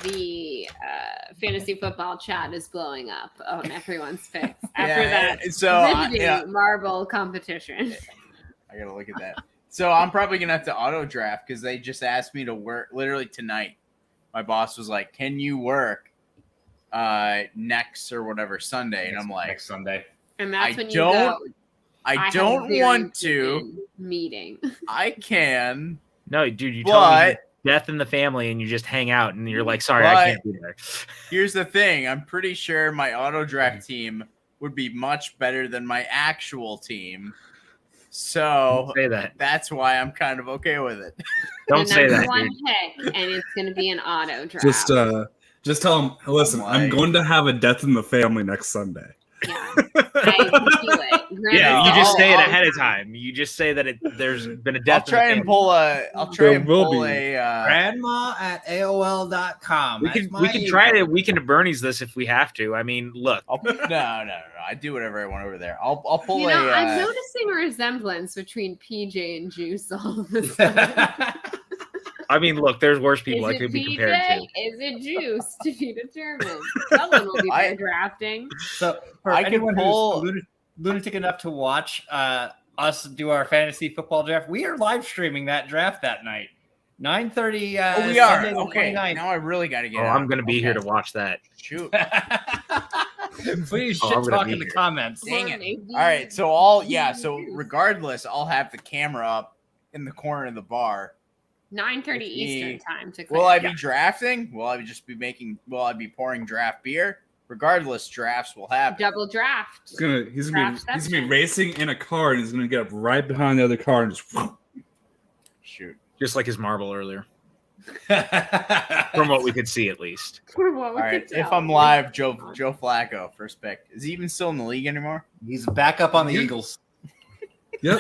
the fantasy football chat is blowing up on everyone's picks after that So riveting marble competition. I gotta look at that. So I'm probably gonna have to auto draft because they just asked me to work literally tonight. My boss was like, "Can you work next or whatever Sunday?" And I'm like, Next Sunday. And that's I when you don't- go. "I have a don't very want to. important meeting. I can, No, dude, you tell me but death in the family and you just hang out and you're like, sorry, But- I can't be there. here's the thing: I'm pretty sure my auto draft team would be much better than my actual team. So Don't say that. that's why I'm kind of okay with it. Don't The say number that, one dude. pick, and it's going to be an auto draft. Just tell him, listen, Oh I'm my. going to have a death in the family next Sunday. Yeah, I can do it. Yeah, Granted, you just I'll- say it I'll- ahead of time. You just say that there's been a I'll death. try in the and family. pull a. I'll try There and will pull be. a. Grandma at AOL.com. We could try to weekend at Bernie's this if we have to. I mean, look, No. I do whatever I want over there. I'll pull You know, a. I'm noticing a resemblance between PJ and Juice all of a sudden. I mean, look, there's worse Is people I it could be PJ? compared to. Is it Juice? To be determined. Someone will be there drafting. So for I can anyone pull- who's lunatic enough to watch us do our fantasy football draft, we are live streaming that draft that night. 9:30. Oh, we are. Sunday the Okay. 29th. Now I really got to get. Oh, out. I'm gonna be here Okay. to watch that. Shoot. Please Oh, shit I'm gonna talk be in the here. comments. Dang Or it. maybe All right. So regardless, I'll have the camera up in the corner of the bar. 9:30 Me. Eastern time to Will I clear. be drafting? Will I just be making? Will I be pouring draft beer? Regardless, drafts will happen. Double draft. He's gonna Draft be session. racing in a car and he's gonna get up right behind the other car and just Shoot. Just like his marble earlier, from what we could see at least. For what we All right. could If tell. I'm live, Joe Flacco, first pick. Is he even still in the league anymore? He's back up on the Eagles. Yep.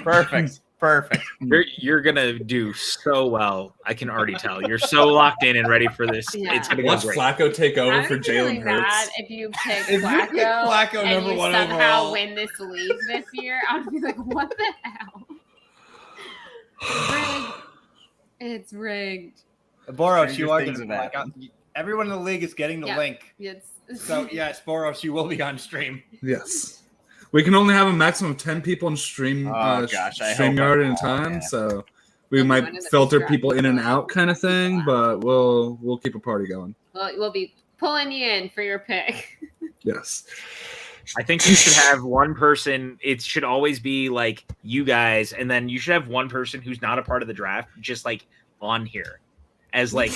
Perfect. Perfect. You're gonna do so well. I can already tell. You're so locked in and ready for this. Yeah. It's gonna go Watch great. Flacco take over I for would be really Jalen mad Hurts. if you pick If you Flacco, pick Flacco and number you one somehow overall. win this league this year. I would be like, what the hell? Rigged. It's rigged. Boros, Stranger you are things going have to happened. everyone in the league is getting the Yeah. link. It's So yes, Boros, you will be on stream. Yes. We can only have a maximum of 10 people in Oh, gosh, I hope StreamYard I'm at a all, time, yeah. so we We'll be might one of the filter best people in and draft out kind of thing, people but we'll keep a party going. well, we'll be pulling you in for your pick. Yes. I think you should have one person. It should always be like you guys, and then you should have one person who's not a part of the draft, just like on here as like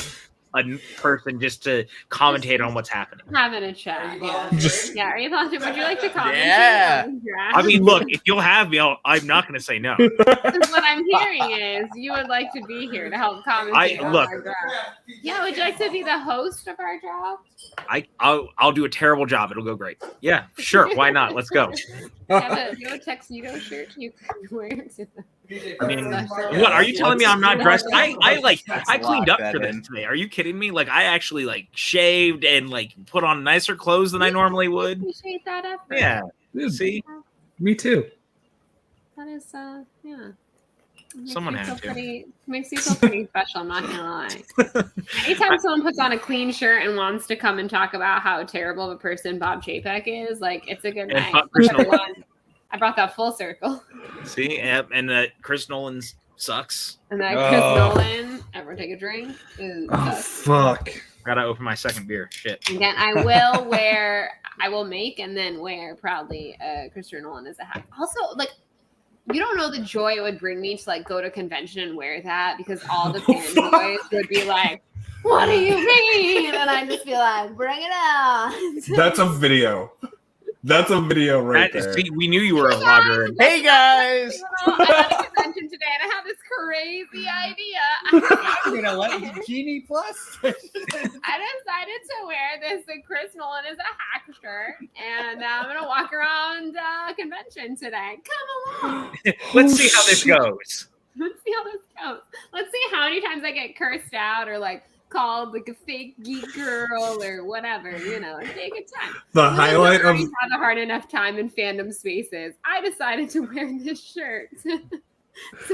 a person just to commentate on what's happening. Having a chat. Yeah. Just Yeah. Are you volunteering? Would you like to comment? Yeah. on the draft? I mean, look, if you'll have me, I'm not going to say no. Because what I'm hearing is you would like to be here to help commentate on look. our draft. Yeah, would you like to be the host of our draft? I'll do a terrible job. It'll go great. Yeah, sure. Why not? Let's go. Have a tuxedo shirt you can wear to the I mean, special. what are you telling me? I'm not dressed. I Let's cleaned lock up for that this in. today. Are you kidding me? Like I actually like shaved and like put on nicer clothes than I normally would. Appreciate that effort. Yeah. Dude, See, me too. That is, yeah. Makes Someone you had feel to. makes you feel pretty special, I'm not gonna lie. Anytime someone puts on a clean shirt and wants to come and talk about how terrible of a person Bob Chapek is, like it's a good And night. fuck Chris Nolan. I brought that full circle. see, and Chris Nolan sucks. And that Chris Nolan, everyone take a drink. Oh, fuck. Gotta open my second beer. Shit. Again, I will make and then wear proudly Christopher Nolan as a hat. Also, like, you don't know the joy it would bring me to like go to a convention and wear that because all the fanboys would be like, "What do you mean?" And I'd just be like, "Bring it on." That's a video. That's a video right there. See, we knew you were a vlogger. And Hey guys. I'm at a convention today and I have this crazy idea. I'm gonna let you Genie Plus. I decided to wear this Chris Nolan as a hack shirt, and I'm gonna walk around a convention today. Come along. Let's see how this goes. Let's see how this goes. Let's see how many times I get cursed out or like called like a fake geek girl or whatever. You know, it'd be a good time. The highlight of I had a hard enough time in fandom spaces. I decided to wear this shirt.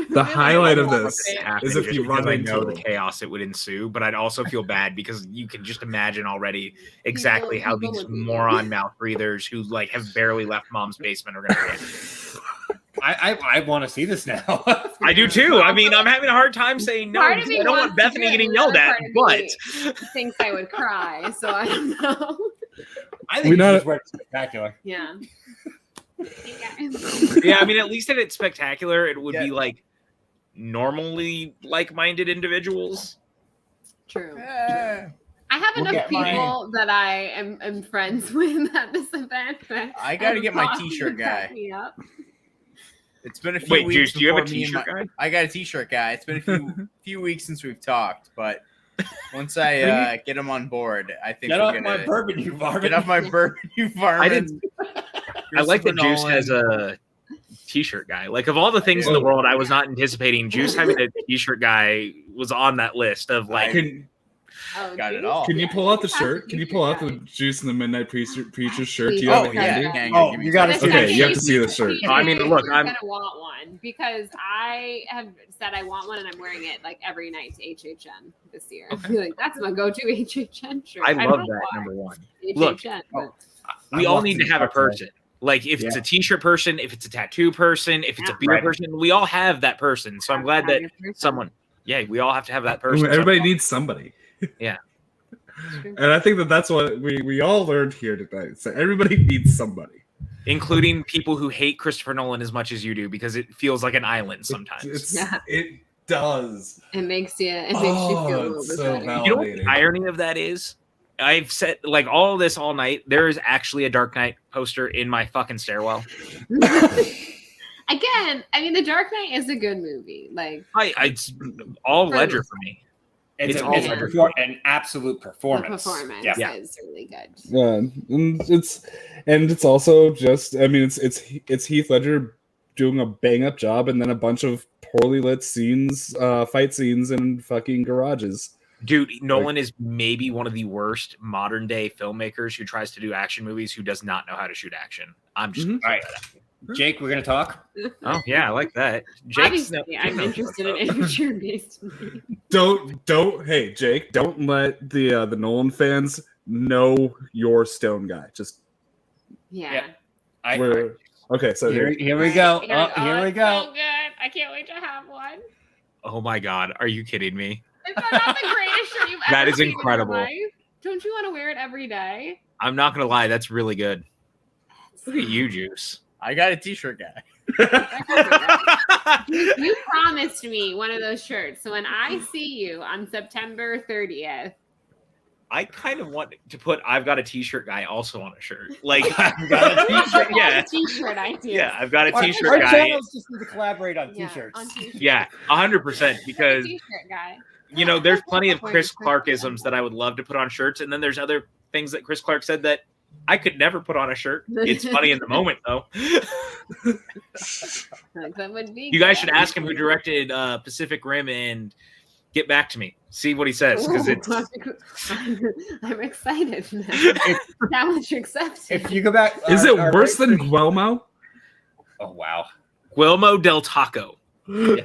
the highlight of this Happen is if just you because run I into know the it. chaos it would ensue, but I'd also feel bad because you can just imagine already exactly how People these would be- moron mouth breathers who like have barely left mom's basement are gonna react. I want to see this now. I do too. I mean, I'm having a hard time saying no. Part of because me I don't want wants to Bethany do it, getting and yelled the at, other but part of me thinks I would cry, so I don't know. I We think you not- just wear it spectacular. Yeah. Hey, guys. yeah, I mean, at least if it's spectacular, it would Yeah. be like normally like-minded individuals. True. Eh, I have We'll enough get mine. people that I am friends with at this event. That I gotta get my boss t-shirt would crack guy. me up. It's been a few Wait, weeks. Juice, do you have a before me and t-shirt my- guy? I got a t-shirt guy. It's been a few weeks since we've talked, but once I get him on board, I think Get we're off gonna my bourbon, you varmint. get off my bourbon, you varmint. I didn't. I like that Juice has a t-shirt guy. Like of all the things in the world, I was not anticipating Juice having a t-shirt guy was on that list of like. Oh, Can, Got it geez. all. can you pull out the Have shirt? a Can you t-shirt pull out guy. the Juice in the Midnight Preacher shirt? Do Please. you have Oh it yeah, handy? hang Oh, on, give me you a gotta second. see Okay, you have to see the shirt. I mean, look, you're I'm- gonna want one because I have said I want one and I'm wearing it like every night to HHN this year. I feel like that's my go-to HHN shirt. I don't love know that why. number one. HHN, Look, but We I all love need to these have a cocktails. person. Like if it's Yeah. a t-shirt person, if it's a tattoo person, if it's a Yeah. beer Right. person, we all have that person. So I'm glad that someone. Yeah, we all have to have that person. Everybody So- needs somebody. Yeah. And I think that's what we all learned here tonight. So everybody needs somebody. including people who hate Christopher Nolan as much as you do, because it feels like an island sometimes. It does. It makes you feel a little it's bit so better. valid. You know what the irony of that is? I've said like all this all night. There is actually a Dark Knight poster in my fucking stairwell. Again, I mean, The Dark Knight is a good movie. Like, It's all Ledger for me. It's It's a- all it's a Ledger. an absolute the performance. performance Yeah. is really good. Yeah, and it's also just. I mean, it's Heath Ledger doing a bang up job, and then a bunch of poorly lit scenes, fight scenes in fucking garages. Dude, Nolan is maybe one of the worst modern day filmmakers who tries to do action movies who does not know how to shoot action. I'm just all right. Jake, we're gonna talk. Oh yeah, I like that. Obviously, I'm interested in immature based. Hey Jake, don't let the Nolan fans know you're Stone guy. Just okay. So here we go. Here we go. So good. I can't wait to have one. Oh my god, are you kidding me? Is that not the greatest shirt you've ever That is seen in your incredible. life? Don't you want to wear it every day? I'm not gonna lie, that's really good. Look at you, Juice. I got a t-shirt guy. You promised me one of those shirts. So when I see you on September 30th, I kind of want to put "I've got a T-shirt guy" also on a shirt. Like I've got a T-shirt. Yeah, T-shirt idea. yeah, I've got a T-shirt Our guy. channels just need to collaborate on t-shirts. on t-shirts. Yeah, 100%. Because T-shirt guy. you know, there's plenty of Chris Clark-isms that I would love to put on shirts, and then there's other things that Chris Clark said that I could never put on a shirt. It's funny in the moment, though. That would be You guys good. should ask him who directed Pacific Rim and get back to me. See what he says, because it's. I'm excited now that you accept it. If you go back, is it our worse than right- Guillermo? Oh wow. Guillermo del Taco. Oh,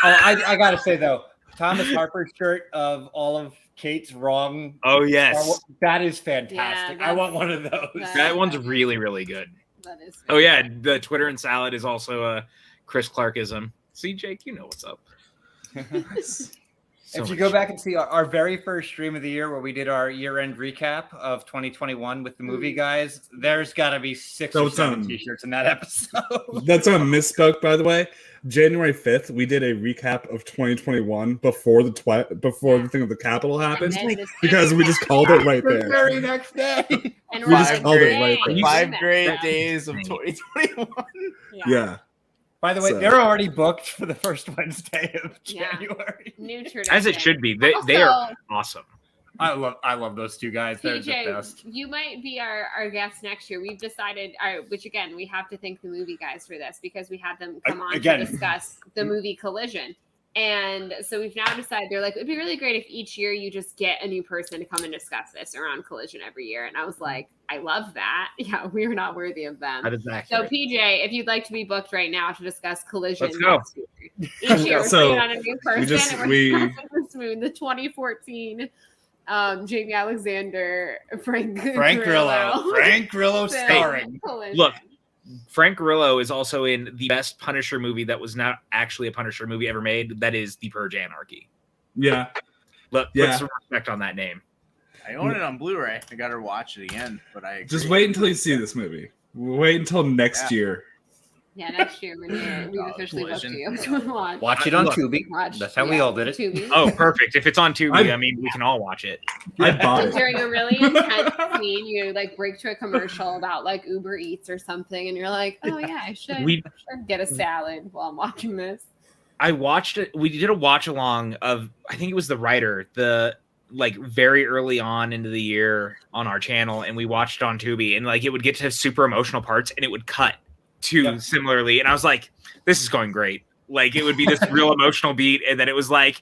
I gotta say though, Thomas Harper's shirt of all of Kate's wrong. Oh yes, That is fantastic. Yeah, I want one of those. that one's really really good. That is Oh yeah, the Twitter and salad is also a Chris Clarkism. See, Jake, you know what's up. If you go back and see our very first stream of the year where we did our year-end recap of 2021 with the movie guys, there's got to be 6 or 7 t-shirts in that episode. That's a misspoke, by the way. January 5th, we did a recap of 2021 before the thing of the Capitol happened, because we just called it right The there. very next day. And We just called it right there. 5 great days of 2021. Yeah. By the way, So- they're already booked for the first Wednesday of Yeah. January. New tradition. As it should be. They are awesome. I love those two guys. They're the PJ, best. you might be our guest next year. We've decided, which again, we have to thank the movie guys for this because we had them come on Again. to discuss the movie Collision. And so we've now decided, they're like, it'd be really great if each year you just get a new person to come and discuss this around Collision every year. And I was like, I love that. Yeah, we are not worthy of them. That is So accurate. PJ, if you'd like to be booked right now to discuss Collision Let's go. next year. Each year we're So, bringing on a new person. just- and we're we- discussing this movie, the 2014 Jamie Alexander, Frank Grillo starring. Collision. Look, Frank Grillo is also in the best Punisher movie that was not actually a Punisher movie ever made. That is The Purge Anarchy. Yeah. Look, Yeah. put some respect on that name. I own it on Blu-ray. I got to watch it again, but I agree. Just wait until you see this movie. Wait until next year. Yeah, next year when we've officially booked Collision. you to watch. Watch it on Look, Tubi. Watch, That's how we all did it. Tubi. Oh, perfect. If it's on Tubi, I mean, we can all watch it. I bought And it. during a really intense scene, you like break to a commercial about like Uber Eats or something, and you're like, "Oh yeah, I should get a salad while I'm watching this." I watched it. We did a watch along of, I think it was The Writer, like very early on into the year on our channel, and we watched it on Tubi, and like it would get to super emotional parts and it would cut to similarly, and I was like, this is going great. Like it would be this real emotional beat, and then it was like,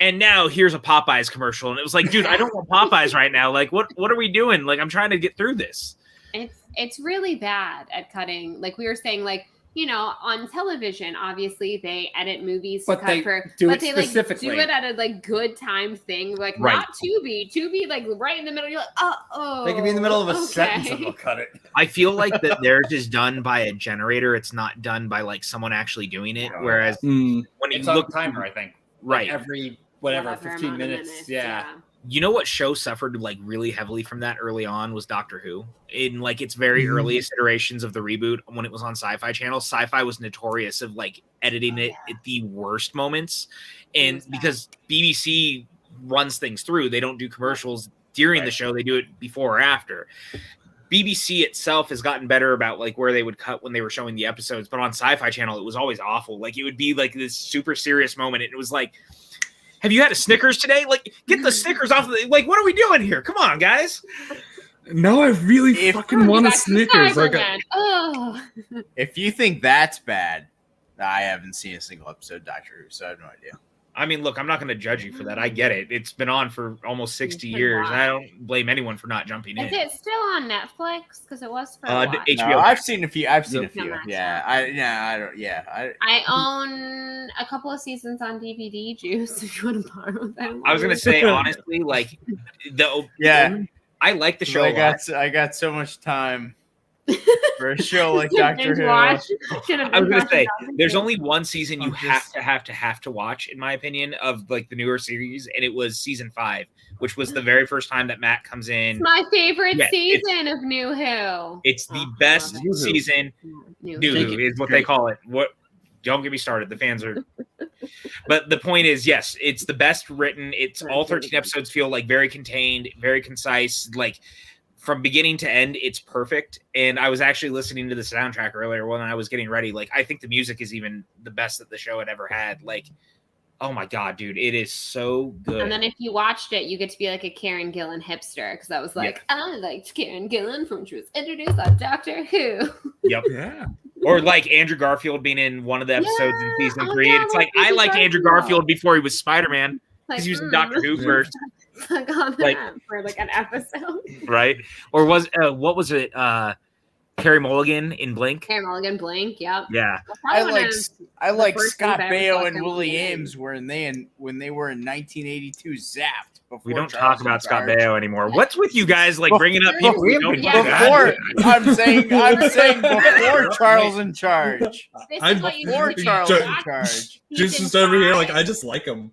and now here's a Popeyes commercial, and it was like, dude, I don't want Popeyes right now. Like what are we doing? Like I'm trying to get through this. It's really bad at cutting. Like we were saying, like, you know, on television, obviously they edit movies to But cut they for, do but it they like specifically. do it at a like good time thing, like Right. not Tubi, like right in the middle. You're like, oh, They could be in the middle of a okay. sentence and they'll cut it. I feel like that theirs is done by a generator. It's not done by like someone actually doing it. Yeah. Whereas Mm. when you It's on look timer, I think. right, Like every whatever, 15 amount of minutes. Yeah. you know what show suffered like really heavily from that early on was Doctor Who. In like its very earliest iterations of the reboot when it was on Sci-Fi Channel, Sci-Fi was notorious of like editing it at the worst moments. And was bad. because BBC runs things through, they don't do commercials during the Right. show, they do it before or after. BBC itself has gotten better about like where they would cut when they were showing the episodes, but on Sci-Fi Channel it was always awful. Like it would be like this super serious moment and it was like, have you had a Snickers today? Like, get the Snickers off of the, like, what are we doing here? Come on, guys. No, I really If- fucking want a Back to Snickers. Like, Cybermen. Oh, Oh. If you think that's bad, I haven't seen a single episode of Doctor Who, so I have no idea. I mean, look, I'm not going to judge you for that. I get it. It's been on for almost 60 years. And I don't blame anyone for not jumping in. Is it still on Netflix? Because it was for a while. HBO. No, I've seen a few. I've seen a Yep. few. No, Yeah, I don't. Yeah, I own a couple of seasons on DVD, Juice, if you want to borrow them. I was going to say, honestly, like, I like the show. I got so much time for a show like Doctor Who. I was going to say, there's only one season you have to watch, in my opinion, of like the newer series, and it was season 5, which was the very first time that Matt comes in. It's my favorite season of New Who. It's the best season. New Who is what they call it. What? Don't get me started. The fans are. But the point is, yes, it's the best written. It's all 13 episodes feel like very contained, very concise, like. From beginning to end, it's perfect. And I was actually listening to the soundtrack earlier when I was getting ready. Like, I think the music is even the best that the show had ever had. Like, oh my God, dude, it is so good. And then if you watched it, you get to be like a Karen Gillan hipster. Because I was like, I liked Karen Gillan from when she was introduced on Doctor Who. Yep. Yeah. Or like Andrew Garfield being in one of the episodes in season 3. Yeah, it's like, I liked Andrew Garfield before he was Spider-Man. Because he was in Doctor Who first. For like an episode, right? Or was what was it? Carey Mulligan in Blink. Carey Mulligan, Blink. Yep. Yeah. I like Scott Baio and Willie Ames when they were in 1982 Zapped. We don't talk about Scott Baio anymore. What's with you guys like bringing up people we don't before? I'm saying before Charles in Charge. Before Charles in Charge. Just over here, like I just like him.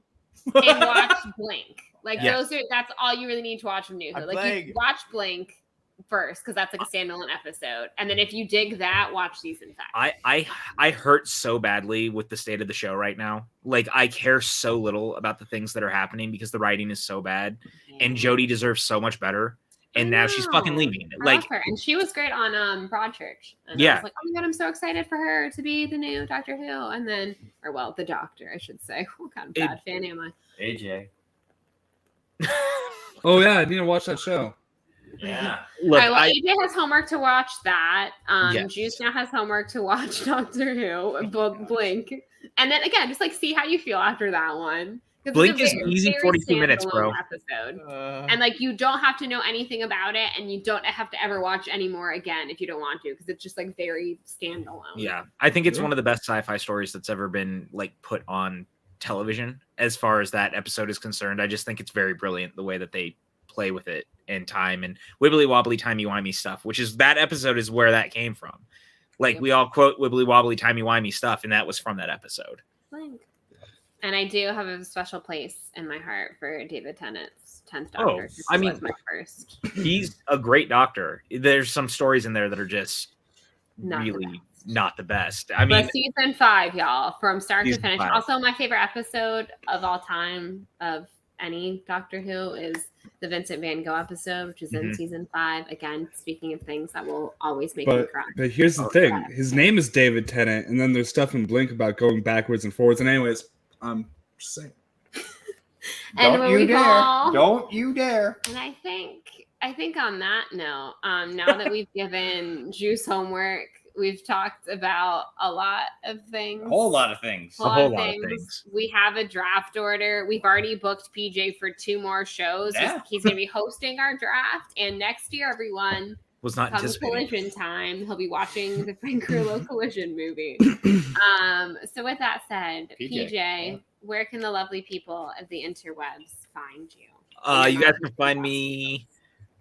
And watch Blink. Like that's all you really need to watch from New Who. Like you watch Blink first because that's like a standalone episode, and then if you dig that, watch season 5. I hurt so badly with the state of the show right now. Like I care so little about the things that are happening because the writing is so bad, and Jodie deserves so much better. And now she's fucking leaving. I love her. And she was great on Broadchurch. And I was like, oh my God, I'm so excited for her to be the new Doctor Who. And then, the Doctor, I should say. What kind of bad fan am I? AJ. Oh yeah, I need to watch that show. Yeah. Look, AJ has homework to watch that. Juice now has homework to watch Doctor Who, Blink. And then again, just like see how you feel after that one. Blink is easy 42 minutes, bro. Episode. And like you don't have to know anything about it, and you don't have to ever watch anymore again if you don't want to, because it's just like very standalone. Yeah, I think it's one of the best sci-fi stories that's ever been like put on television as far as that episode is concerned. I just think it's very brilliant the way that they play with it and time and wibbly wobbly timey-wimey stuff, which is that episode is where that came from. Like we all quote wibbly wobbly timey-wimey stuff, and that was from that episode. Blink. And I do have a special place in my heart for David Tennant's 10th Doctor. I mean, my first. He's a great doctor. There's some stories in there that are just not the best. I mean, but season 5, y'all, from start to finish. 5. Also, my favorite episode of all time of any Doctor Who is the Vincent Van Gogh episode, which is in season 5. Again, speaking of things that will always make me cry. But here's the thing: his name is David Tennant, and then there's stuff in Blink about going backwards and forwards. And anyways. I'm just saying. Don't you dare! Don't you dare! And I think on that note, now that we've given Juice homework, we've talked about a lot of things. A whole lot of things. A whole lot of things. We have a draft order. We've already booked PJ for 2 more shows. Yeah. He's going to be hosting our draft, and next year, everyone. Was not come anticipating. Collision time. He'll be watching the Frank Grillo Collision movie. So with that said, PJ, where can the lovely people of the interwebs find you? You guys can find me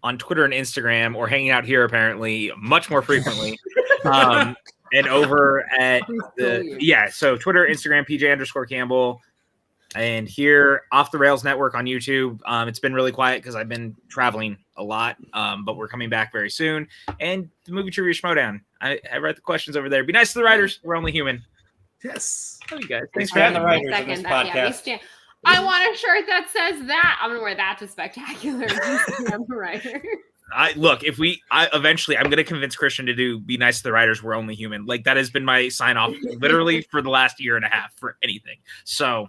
on Twitter and Instagram, or hanging out here apparently much more frequently. And over at so Twitter, Instagram, PJ_Campbell. And here, Off the Rails Network on YouTube. It's been really quiet because I've been traveling a lot, but we're coming back very soon. And the movie trivia Showdown. I write the questions over there. Be nice to the writers. We're only human. Yes. Love you guys. Thanks for having the writers on this podcast. I want a shirt that says that. I'm gonna wear that to Spectacular. I'm a writer. Eventually I'm gonna convince Christian to do Be Nice to the Writers. We're only human. Like that has been my sign off literally for the last year and a half for anything. So.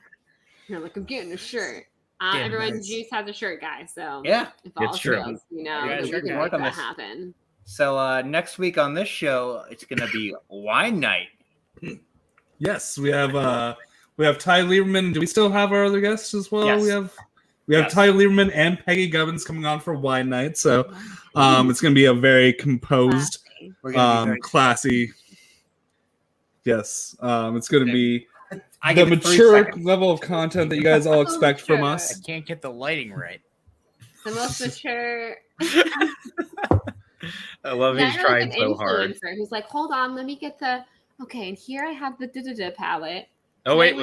You're like, I'm getting a shirt. Everyone, Juice has a shirt, guys. So yeah, if all it's true. fails, we can work on this happen. So next week on this show, it's gonna be wine night. Yes, we have Ty Lieberman. Do we still have our other guests as well? Yes. We have Yes. Ty Lieberman and Peggy Gubbins coming on for wine night. So it's going to be a very composed, We're gonna be very classy. Yes, it's going to be I the give it 3 mature seconds. level of content that you guys all expect from I us. can't get the lighting right. The most mature. I love he's Yeah, trying like so an hard. influencer who's like, hold on, let me get the. Okay, and here I have the da-da-da palette. Oh wait.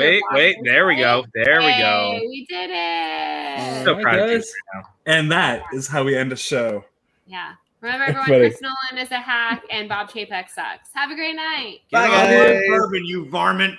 There we go. There we go. Hey, we did it. So Alright, proud of you guys. right now. And that is how we end a show. Yeah. Remember, everyone, Ready. Chris Nolan is a hack and Bob Chapek sucks. Have a great night. Get Bye, off my guys. bourbon, you varmint.